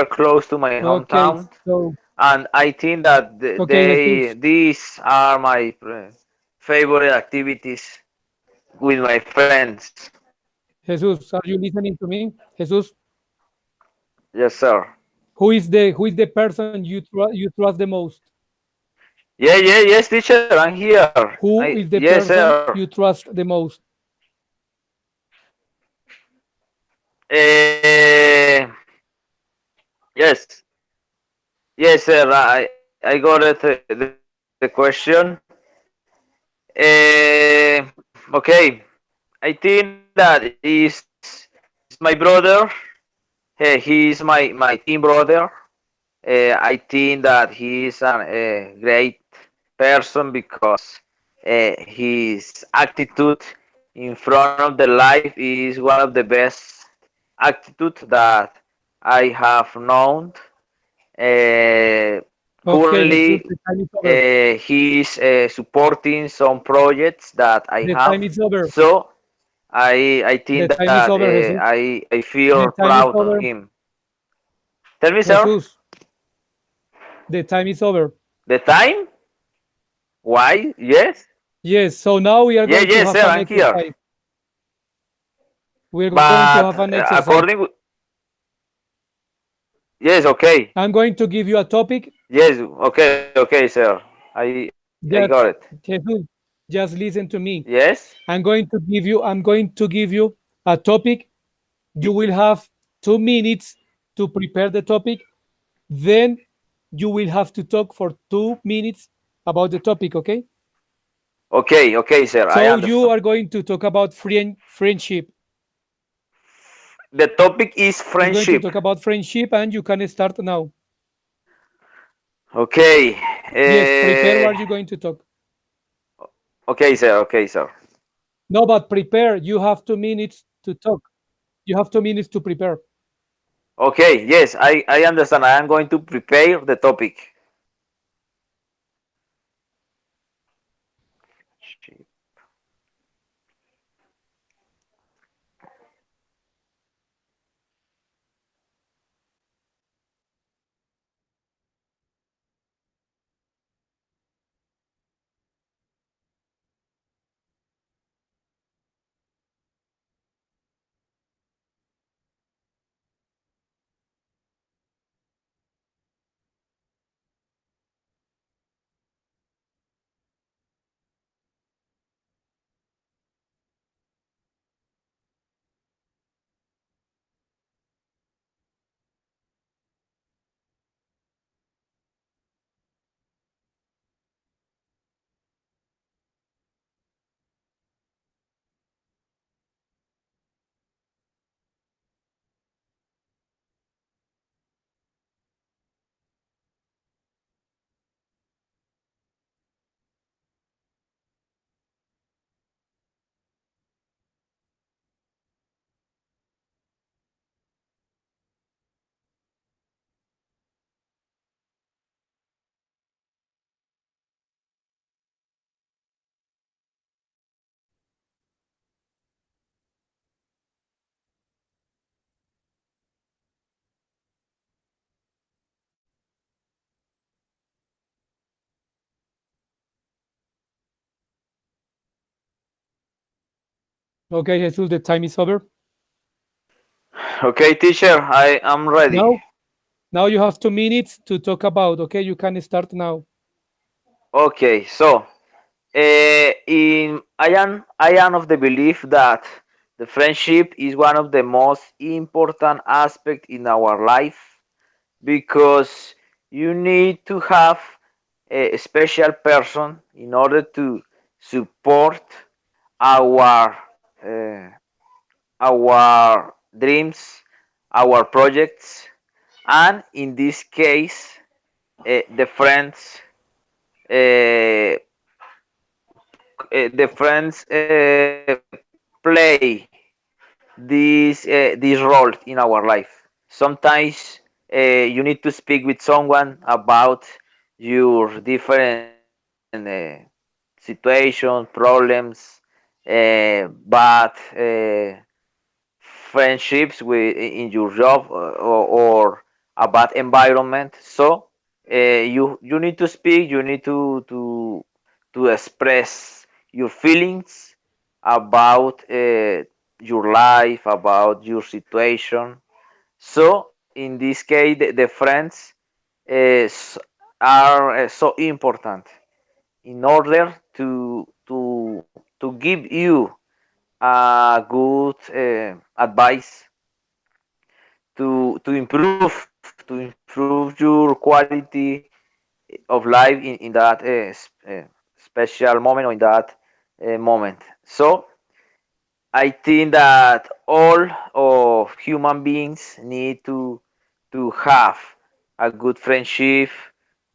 G: close to my
A: Okay.
G: hometown,
A: So,
G: and I think that
A: okay, Jesus.
G: these are my favorite activities with my friends.
A: Jesus, are you listening to me? Jesus,
G: Yes, sir.
A: Who is the person you trust the most?
G: Yes, teacher, I'm here.
A: Who is the
G: Yes,
A: person
G: sir.
A: you trust the most?
G: Uh, yes, yes, sir. I got it. The question. Okay, I think that is my brother. He is my team brother. I think that he is a great person because his attitude in front of the life is one of the best attitude that I have known. Uh,
A: Okay, Jesus,
G: Currently,
A: the time is over.
G: he is supporting some projects that I
A: The
G: have.
A: time is over.
G: So I
A: The
G: think
A: time is
G: that
A: over, Jesus.
G: I
A: The
G: feel
A: time is
G: proud of
A: over.
G: him. Tell me, sir,
A: Jesus, the time is over.
G: the time? Why? Yes.
A: Yes, so now we are going to
G: Yes,
A: have
G: sir,
A: an
G: I'm here.
A: exercise. We're going to have
G: But
A: an exercise.
G: according, yes, okay,
A: I'm going to give you a topic.
G: yes, okay, sir. I got it.
A: Just, Jesus, just listen to me.
G: Yes,
A: I'm going to give you a topic. You will have 2 minutes to prepare the topic. Then you will have to talk for 2 minutes about the topic, okay?
G: okay, sir. I
A: So you
G: understand.
A: are going to talk about friendship.
G: The topic is
A: You're going to
G: friendship.
A: talk about friendship and you can start now.
G: Okay.
A: Yes, prepare what you're going to talk.
G: Okay, sir. Okay, sir.
A: No, but prepare. You have 2 minutes to talk. You have 2 minutes to prepare.
G: Okay. Yes, I understand. I am going to prepare the topic.
A: Okay, Jesus, the time is over.
G: Okay, teacher. I am ready.
A: Now, now you have 2 minutes to talk about. Okay, you can start now.
G: Okay. So, I am of the belief that the friendship is one of the most important aspects in our life because you need to have a special person in order to support our uh, our dreams, our projects, and in this case, the friends, uh, play this role in our life. Sometimes you need to speak with someone about your different situations, problems, but friendships with in your job or a bad environment. So you need to speak. You need to express your feelings about your life, about your situation. So in this case, the friends are so important in order to give you a good advice to improve your quality of life in that special moment or in that moment. So I think that all of human beings need to have a good friendship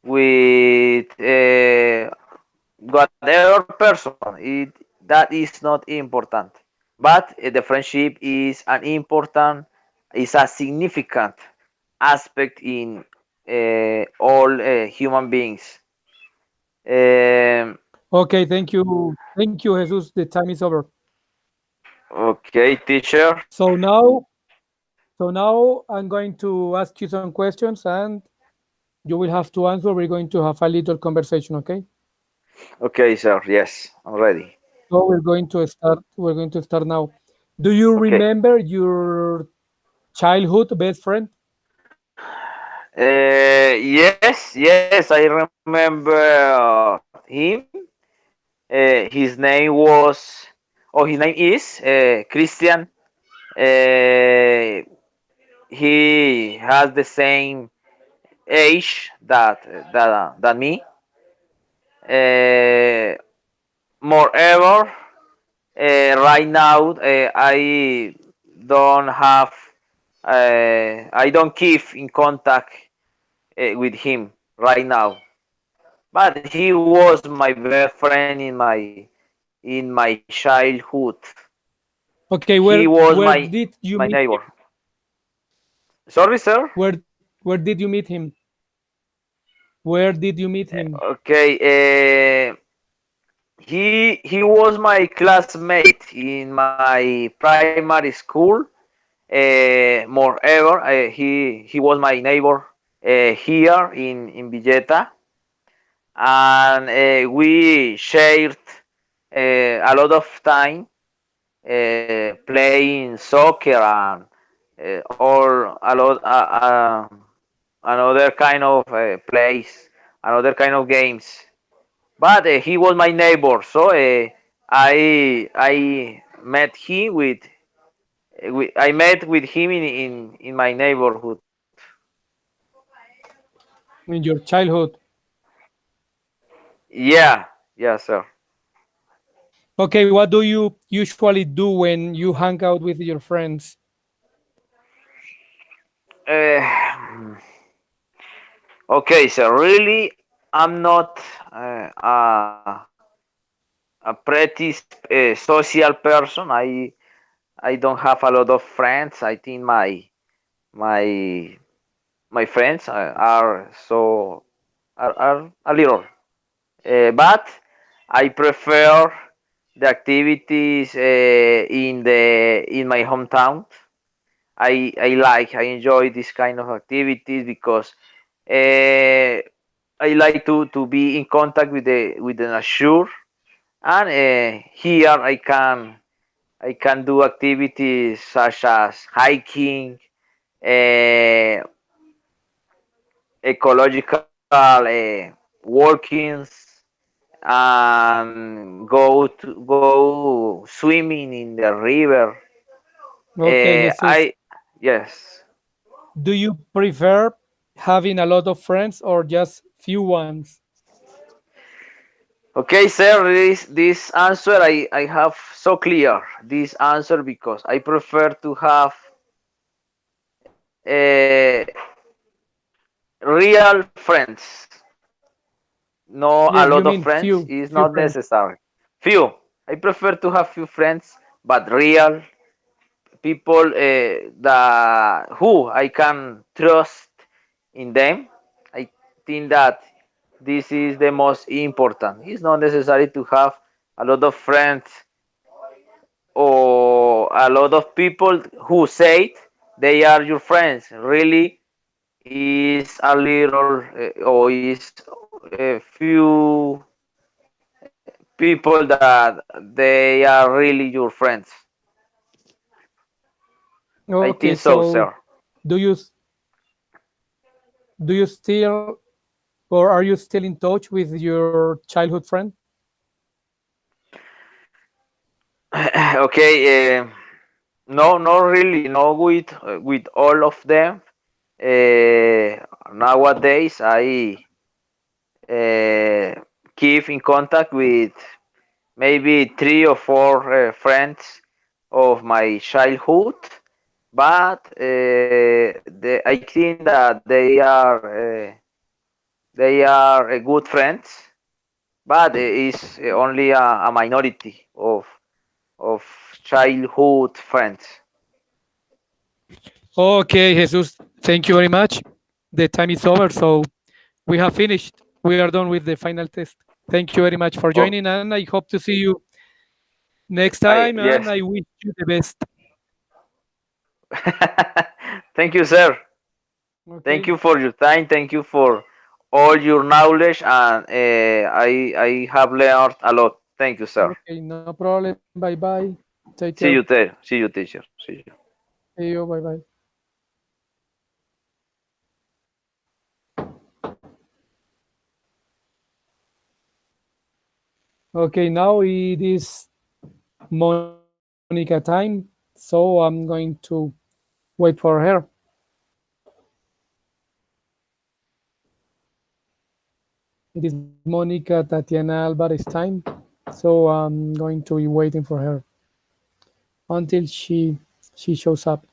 G: with whatever person. That is not important, but the friendship is an important, is a significant aspect in all human beings. Um,
A: Okay, thank you, Jesus. The time is over.
G: okay, teacher.
A: So now I'm going to ask you some questions, and you will have to answer. We're going to have a little conversation, okay?
G: Okay, sir. Yes, I'm ready.
A: So we're going to start. We're going to start now. Do you
G: Okay.
A: remember your childhood best friend?
G: Yes, I remember him. His name was, oh, his name is Christian. Uh, he has the same age that me. Uh, Moreover, right now don't have, I don't keep in contact with him right now. But he was my best friend in my childhood.
A: Okay,
G: He was
A: where did
G: my
A: you meet
G: neighbor.
A: him?
G: Sorry, sir.
A: Where did you meet him? Where did you meet him?
G: Okay. He was my classmate in my primary school. Moreover, he was my neighbor here in Villeta, and we shared a lot of time playing soccer and or a lot another kind of plays, another kind of games. But he was my neighbor, so I met him I met with him in my neighborhood.
A: In your childhood?
G: Yeah, yeah, sir.
A: Okay, what do you usually do when you hang out with your friends?
G: Uh, okay, so really, I'm not a pretty social person. I don't have a lot of friends. I think my my friends are a little, but I prefer the activities in my hometown. I enjoy this kind of activities because uh, I like to be in contact with the nature, and here I can do activities such as hiking, uh, ecological walkings, and go swimming in the river.
A: Okay, Jesus.
G: I Yes.
A: Do you prefer having a lot of friends or just few ones?
G: Okay, sir. This answer I have so clear. This answer because I prefer to have uh, real friends. No, a
A: Yes,
G: lot
A: you
G: of
A: mean
G: friends is
A: few
G: not
A: friends.
G: necessary. Few. I prefer to have few friends, but real people that who I can trust in them. I think that this is the most important. It's not necessary to have a lot of friends or a lot of people who say they are your friends. Really, is a little or is a few people that they are really your friends. I
A: Okay,
G: think so,
A: so
G: sir.
A: do you do you still, or are you still in touch with your childhood friend?
G: Okay, no, not really, no, with all of them. Nowadays, I uh, keep in contact with maybe 3 or 4 friends of my childhood, but I think that they are good friends, but it's only a minority of childhood friends.
A: Okay, Jesus, thank you very much. The time is over, so we have finished. We are done with the final test. Thank you very much for
G: Oh,
A: joining, and I hope to see you next time, and
G: yes.
A: I wish you the best.
G: Thank you, sir. Thank
A: Okay,
G: you for your time. Thank you for all your knowledge, and I have learned a lot. Thank you, sir.
A: okay, no problem. Bye bye. Take care.
G: See you there. See you, teacher. See you.
A: See you. Bye bye. Okay, now it is Monica time, so I'm going to wait for her. It is Monica Tatiana Alvarez time, so I'm going to be waiting for her until she shows up.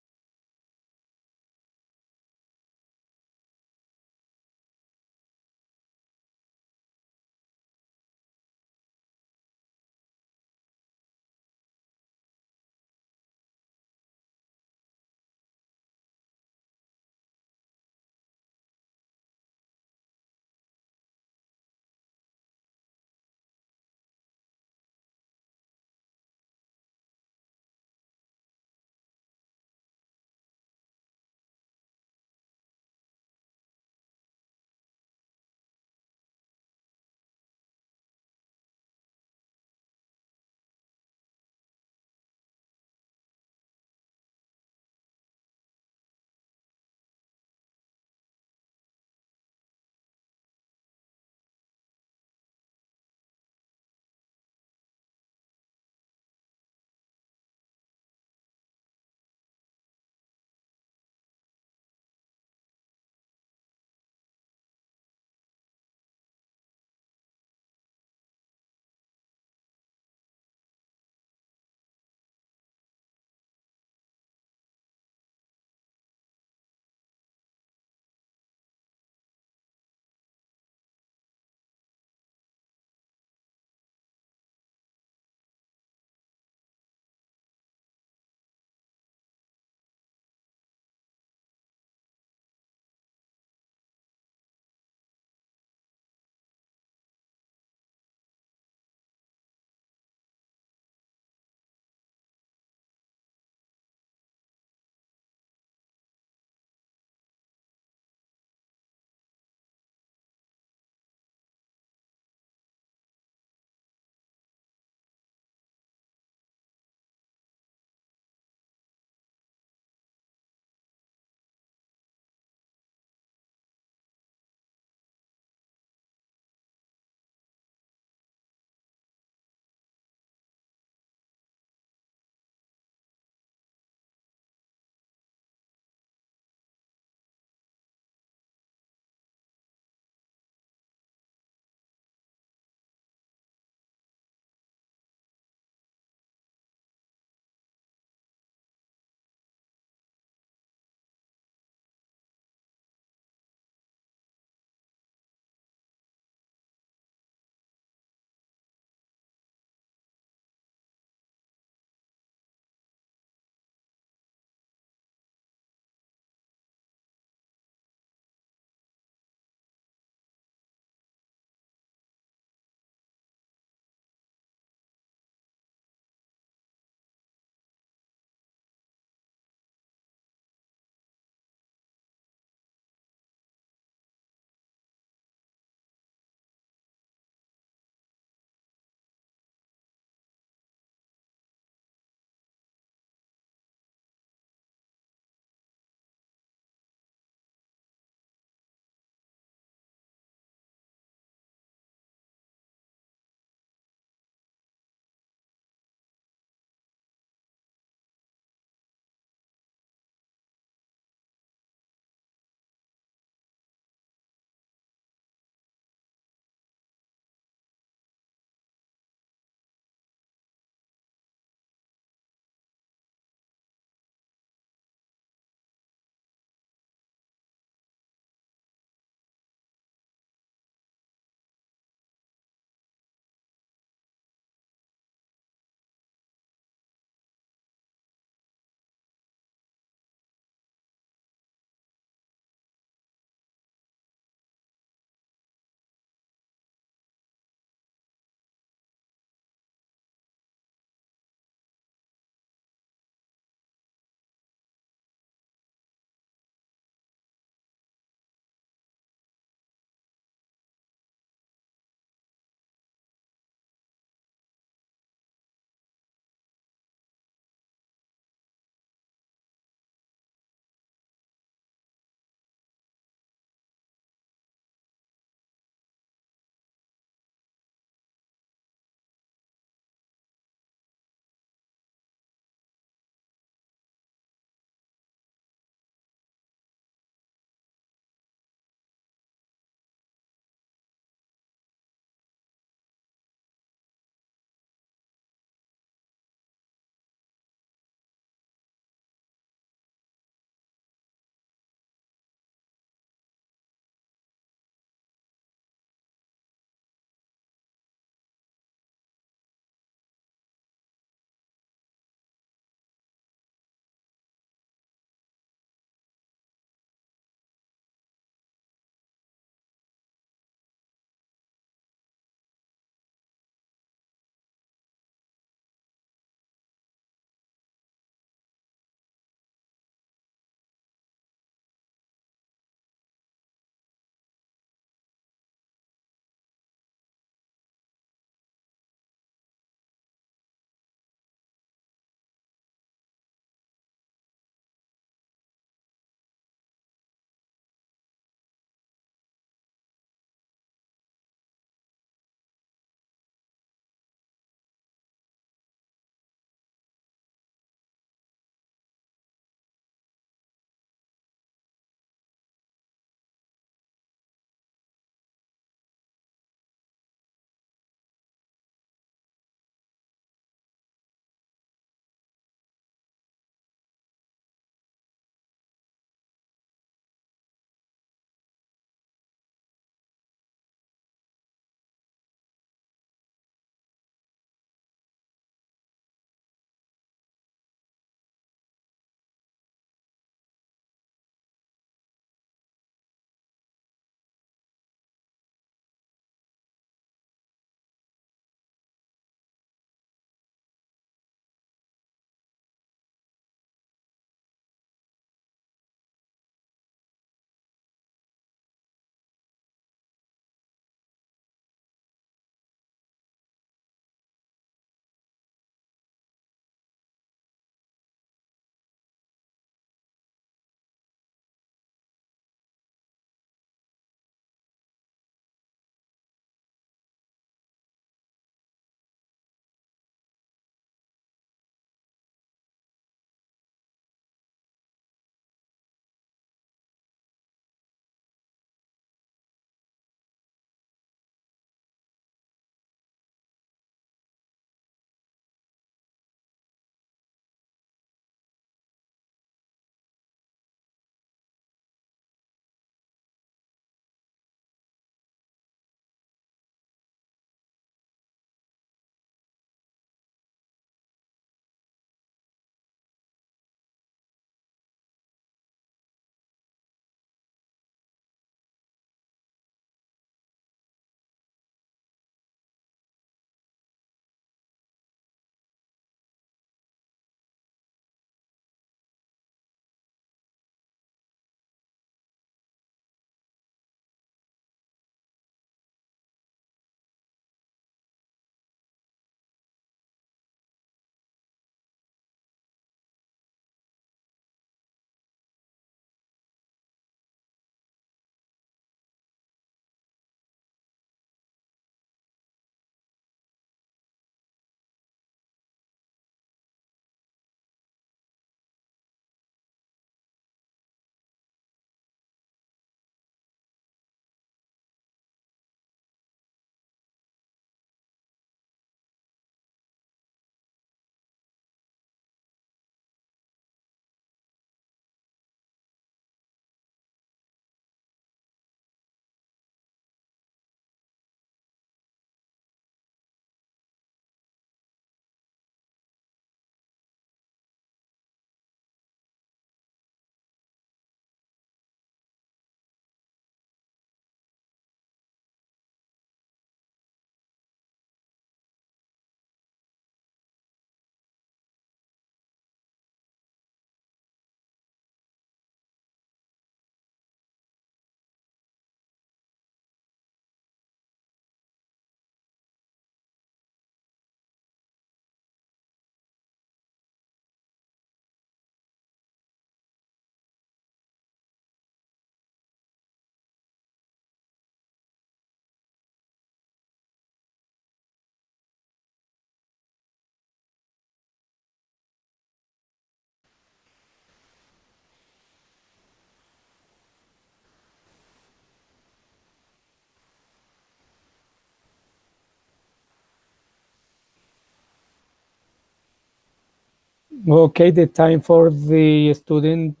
A: Okay, the time for the student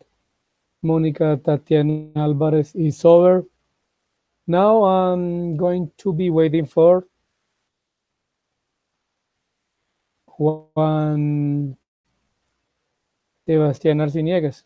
A: Monica Tatiana Alvarez is over. Now I'm going to be waiting for Juan Sebastián Arciniegas.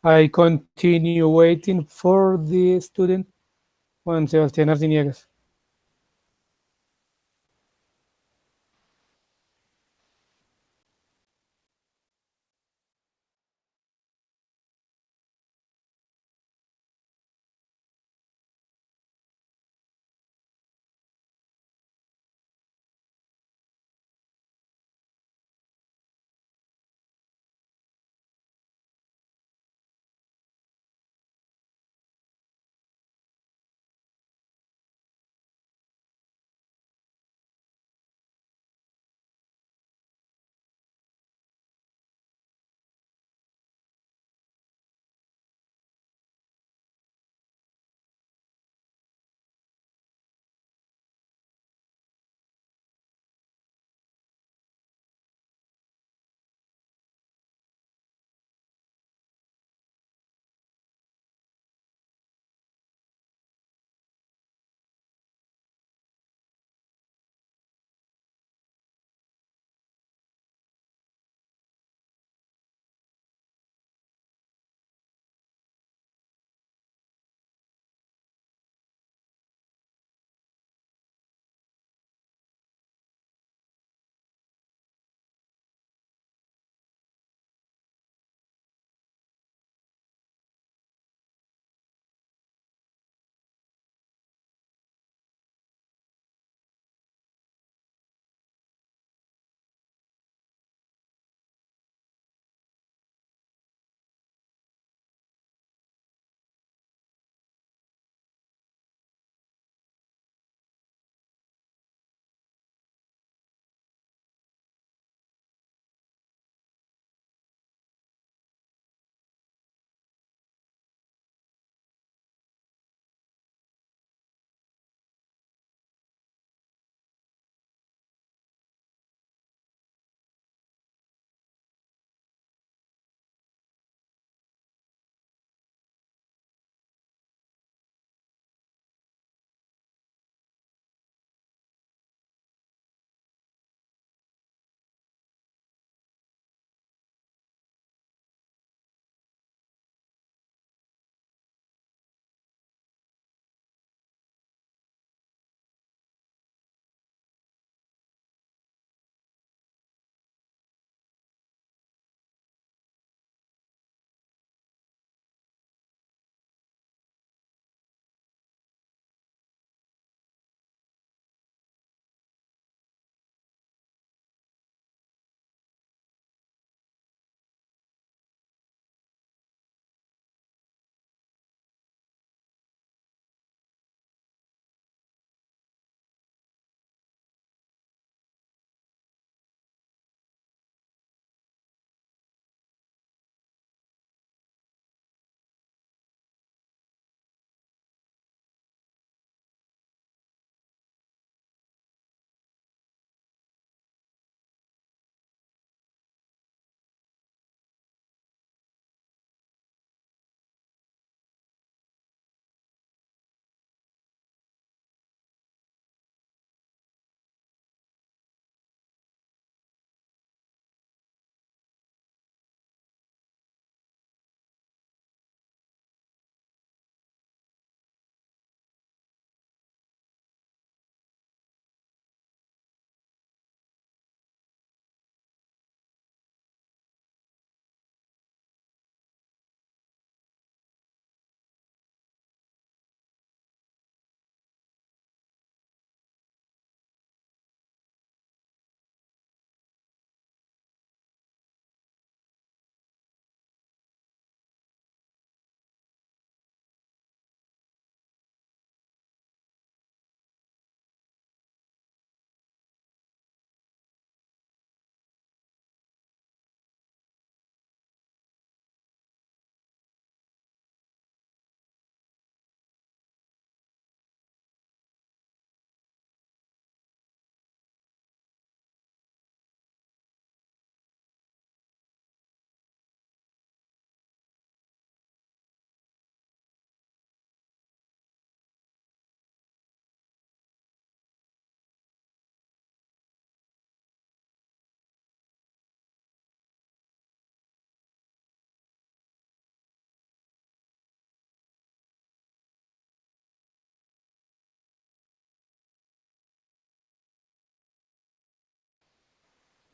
A: I continue waiting for the student Juan Sebastián Arciniegas.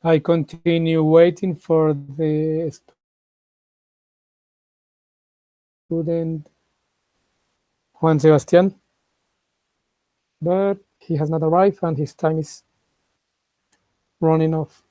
A: I continue waiting for the student Juan Sebastian, but he has not arrived and his time is running off.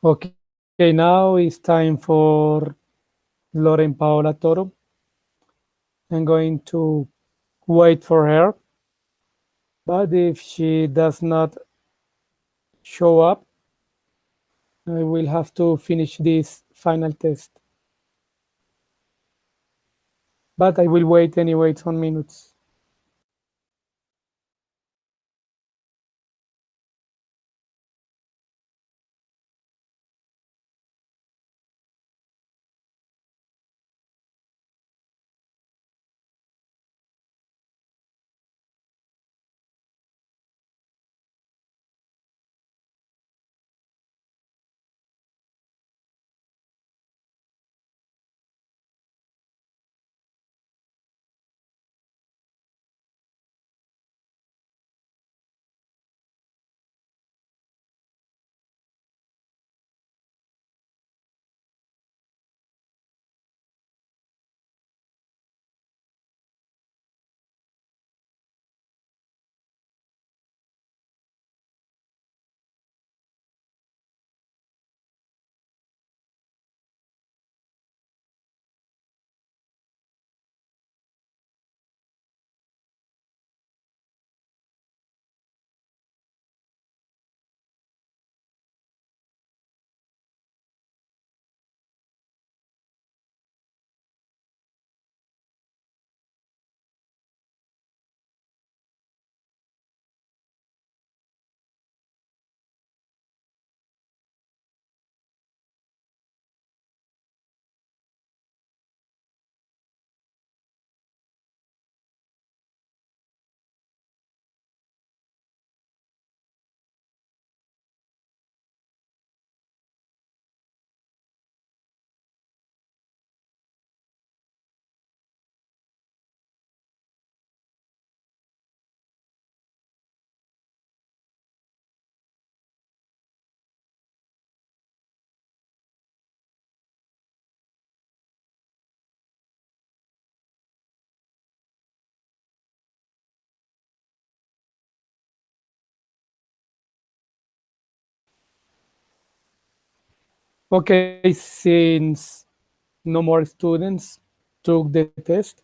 A: Okay, now it's time for Lauren Paola Toro. I'm going to wait for her, but if she does not show up, I will have to finish this final test. But I will wait anyway 10 minutes. Okay, since no more students took the test,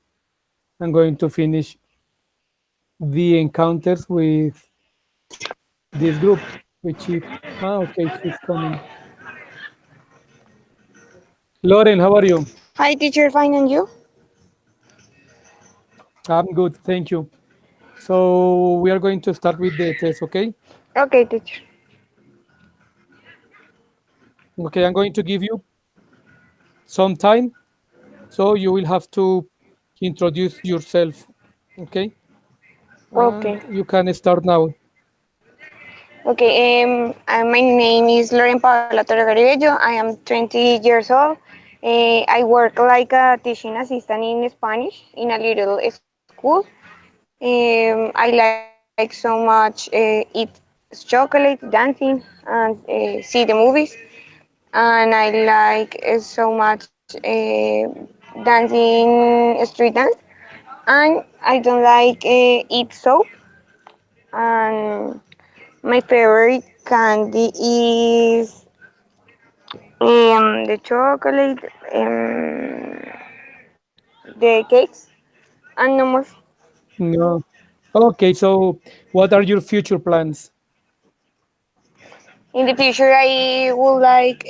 A: I'm going to finish the encounters with this group, which is, okay, she's coming. Lauren, how are you?
H: Hi, teacher. Fine, and you?
A: I'm good, thank you. So we are going to start with the test, okay?
H: Okay, teacher.
A: Okay, I'm going to give you some time, so you will have to introduce yourself, okay? And
H: Okay.
A: you can start now.
H: Okay. My name is Loren Paola Torre Garibello. I am 20 years old. I work like a teaching assistant in Spanish in a little school. I like so much eat chocolate, dancing, and see the movies. And I like so much dancing street dance. And I don't like eat soap. And my favorite candy is the chocolate, the cakes, and no more.
A: No. Okay, so what are your future plans?
H: In the future, I would like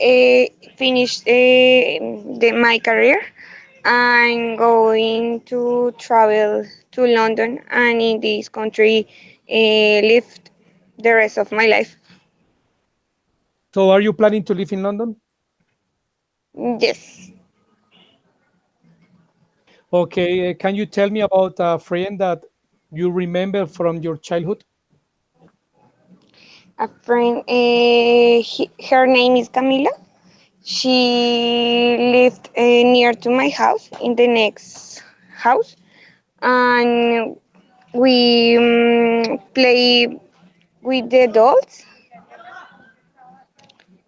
H: finish my career. I'm going to travel to London and in this country live the rest of my life.
A: So are you planning to live in London?
H: Yes.
A: Okay, can you tell me about a friend that you remember from your childhood?
H: A friend, her name is Camila. She lived near to my house in the next house, and we play with the dolls.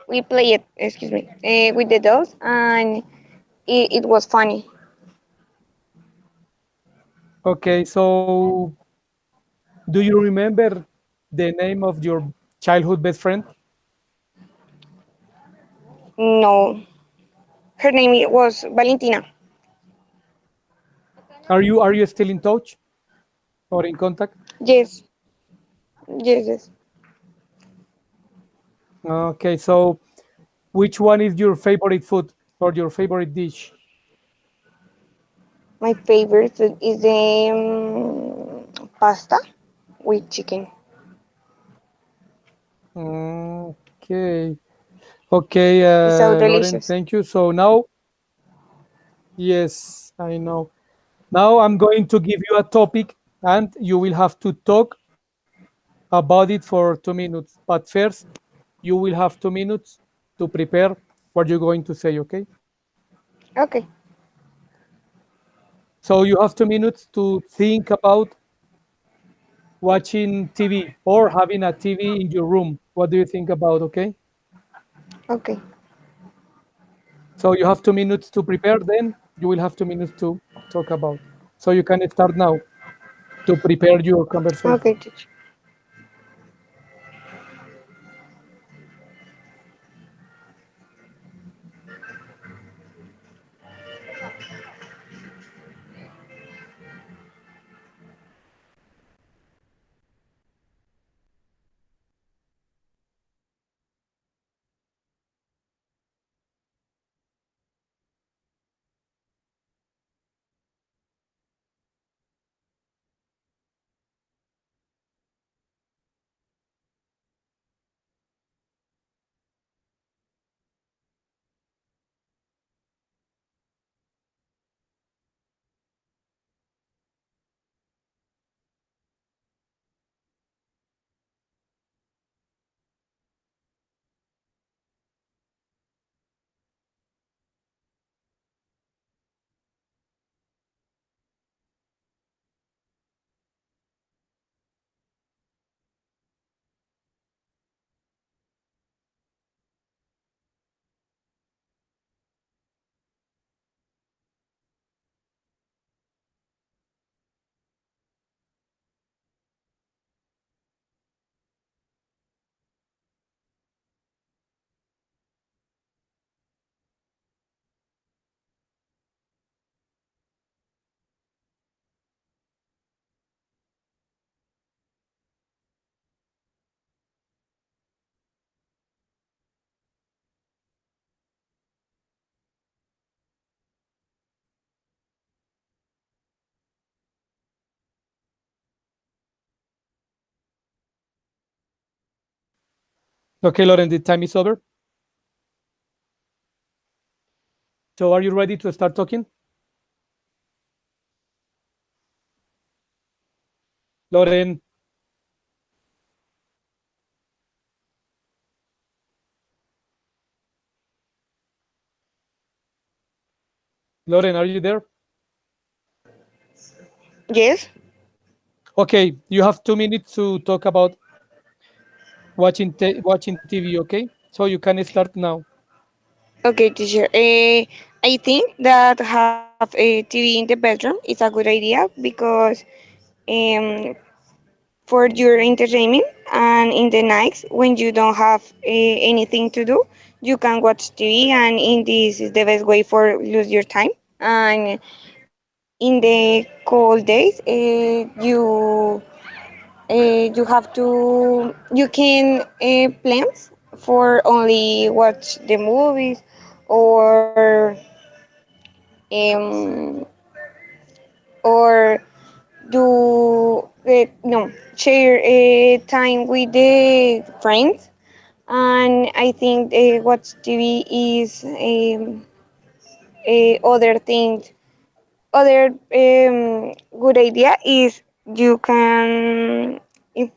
H: We play it, excuse me, with the dolls, and it was funny.
A: Okay, so do you remember the name of your childhood best friend?
H: No, her name was Valentina.
A: Are you still in touch or in contact?
H: Yes, yes, yes.
A: Okay, so which one is your favorite food or your favorite dish?
H: My favorite food is pasta with chicken.
A: Okay. Okay,
H: It's so
A: Lauren,
H: delicious.
A: thank you. So now, yes, I know. Now I'm going to give you a topic and you will have to talk about it for 2 minutes. But first, you will have 2 minutes to prepare what you're going to say, okay?
H: Okay.
A: So you have 2 minutes to think about watching TV or having a TV in your room. What do you think about, okay?
H: Okay.
A: So you have 2 minutes to prepare, then you will have 2 minutes to talk about. So you can start now to prepare your conversation.
H: Okay, teacher.
A: Okay, Lauren, the time is over. So are you ready to start talking? Lauren, Lauren, are you there?
H: Yes.
A: Okay, you have 2 minutes to talk about watching TV, okay? So you can start now.
H: Okay, teacher. I think that have a TV in the bedroom is a good idea because um, for your entertainment and in the nights when you don't have anything to do, you can watch TV, and in this is the best way for lose your time. And in the cold days, you have to you can plans for only watch the movies or um, or do no share time with the friends. And I think watch TV is other thing. Other good idea is you can if,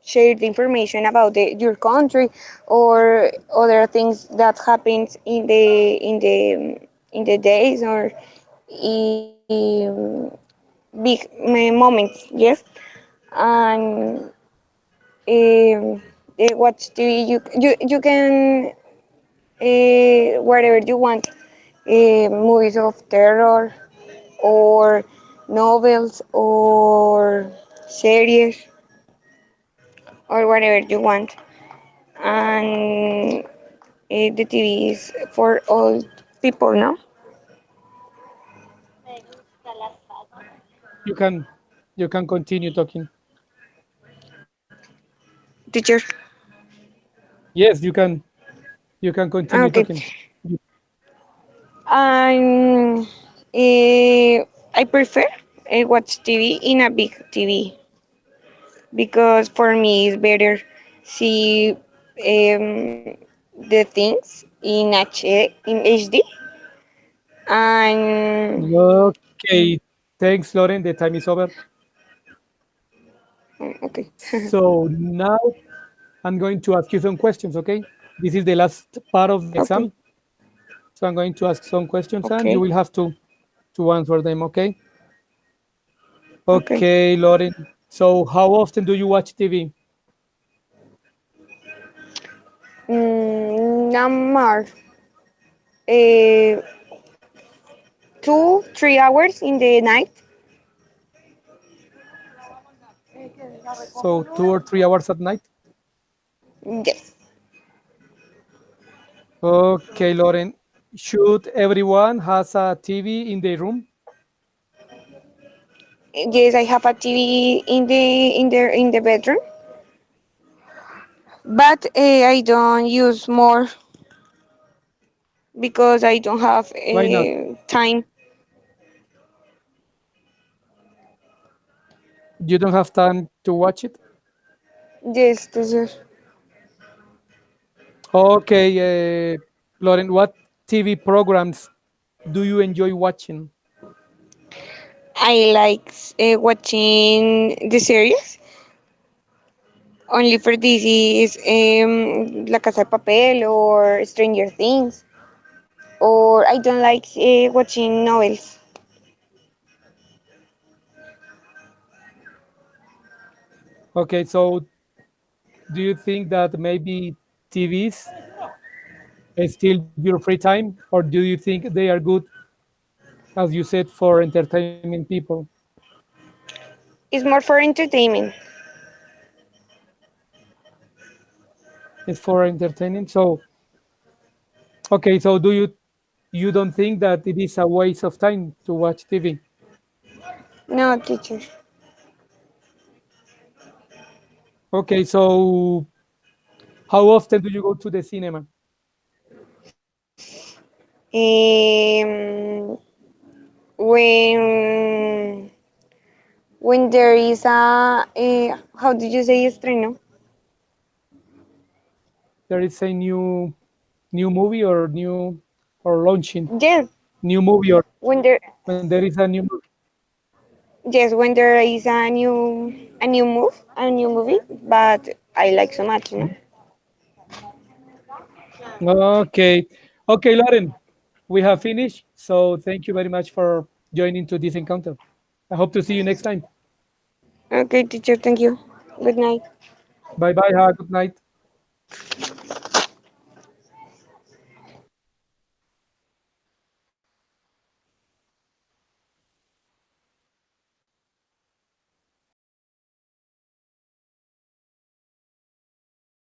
H: share the information about your country or other things that happens in the days or big moments. Yes, and watch TV. You can whatever you want. Movies of terror or novels or series or whatever you want. And the TV is for all people, no?
A: You can you can continue talking.
H: Teacher.
A: Yes, you can continue
H: Okay.
A: talking.
H: And I prefer watch TV in a big TV because for me it's better see the things in HD and
A: Okay, thanks, Lauren. The time is over.
H: okay.
A: So now I'm going to ask you some questions, okay? This is the last part of the
H: Okay.
A: exam. So I'm going to ask some questions and you
H: Okay.
A: will have to answer them, okay?
H: Okay.
A: Okay, Lauren. So how often do you watch TV?
H: Number uh, 2 3 hours in the night.
A: So 2 or 3 hours at night?
H: Yes.
A: Okay, Lauren. Should everyone has a TV in their room?
H: Yes, I have a TV in the bedroom, but I don't use more because I don't have
A: Why not?
H: time.
A: You don't have time to watch it?
H: Yes, teacher.
A: Okay, Lauren, what TV programs do you enjoy watching?
H: I like watching the series. Only for this is La Casa de Papel or Stranger Things. Or I don't like watching novels.
A: Okay, so do you think that maybe TVs steal your free time, or do you think they are good, as you said, for entertaining people?
H: It's more for entertainment.
A: It's for entertaining. So, okay, so you don't think that it is a waste of time to watch TV?
H: No, teacher.
A: Okay, so how often do you go to the cinema?
H: Um, when when there is a how did you say estreno?
A: there is a new movie or launching
H: Yes,
A: new movie, or
H: when there
A: when there is a new movie?
H: yes, when there is a new movie, but I like so much,
A: Okay. Okay, Lauren, we have finished. So thank you very much for joining to this encounter. I hope to see you next time.
H: Okay, teacher, thank you. Good night.
A: Bye bye. Have a good night.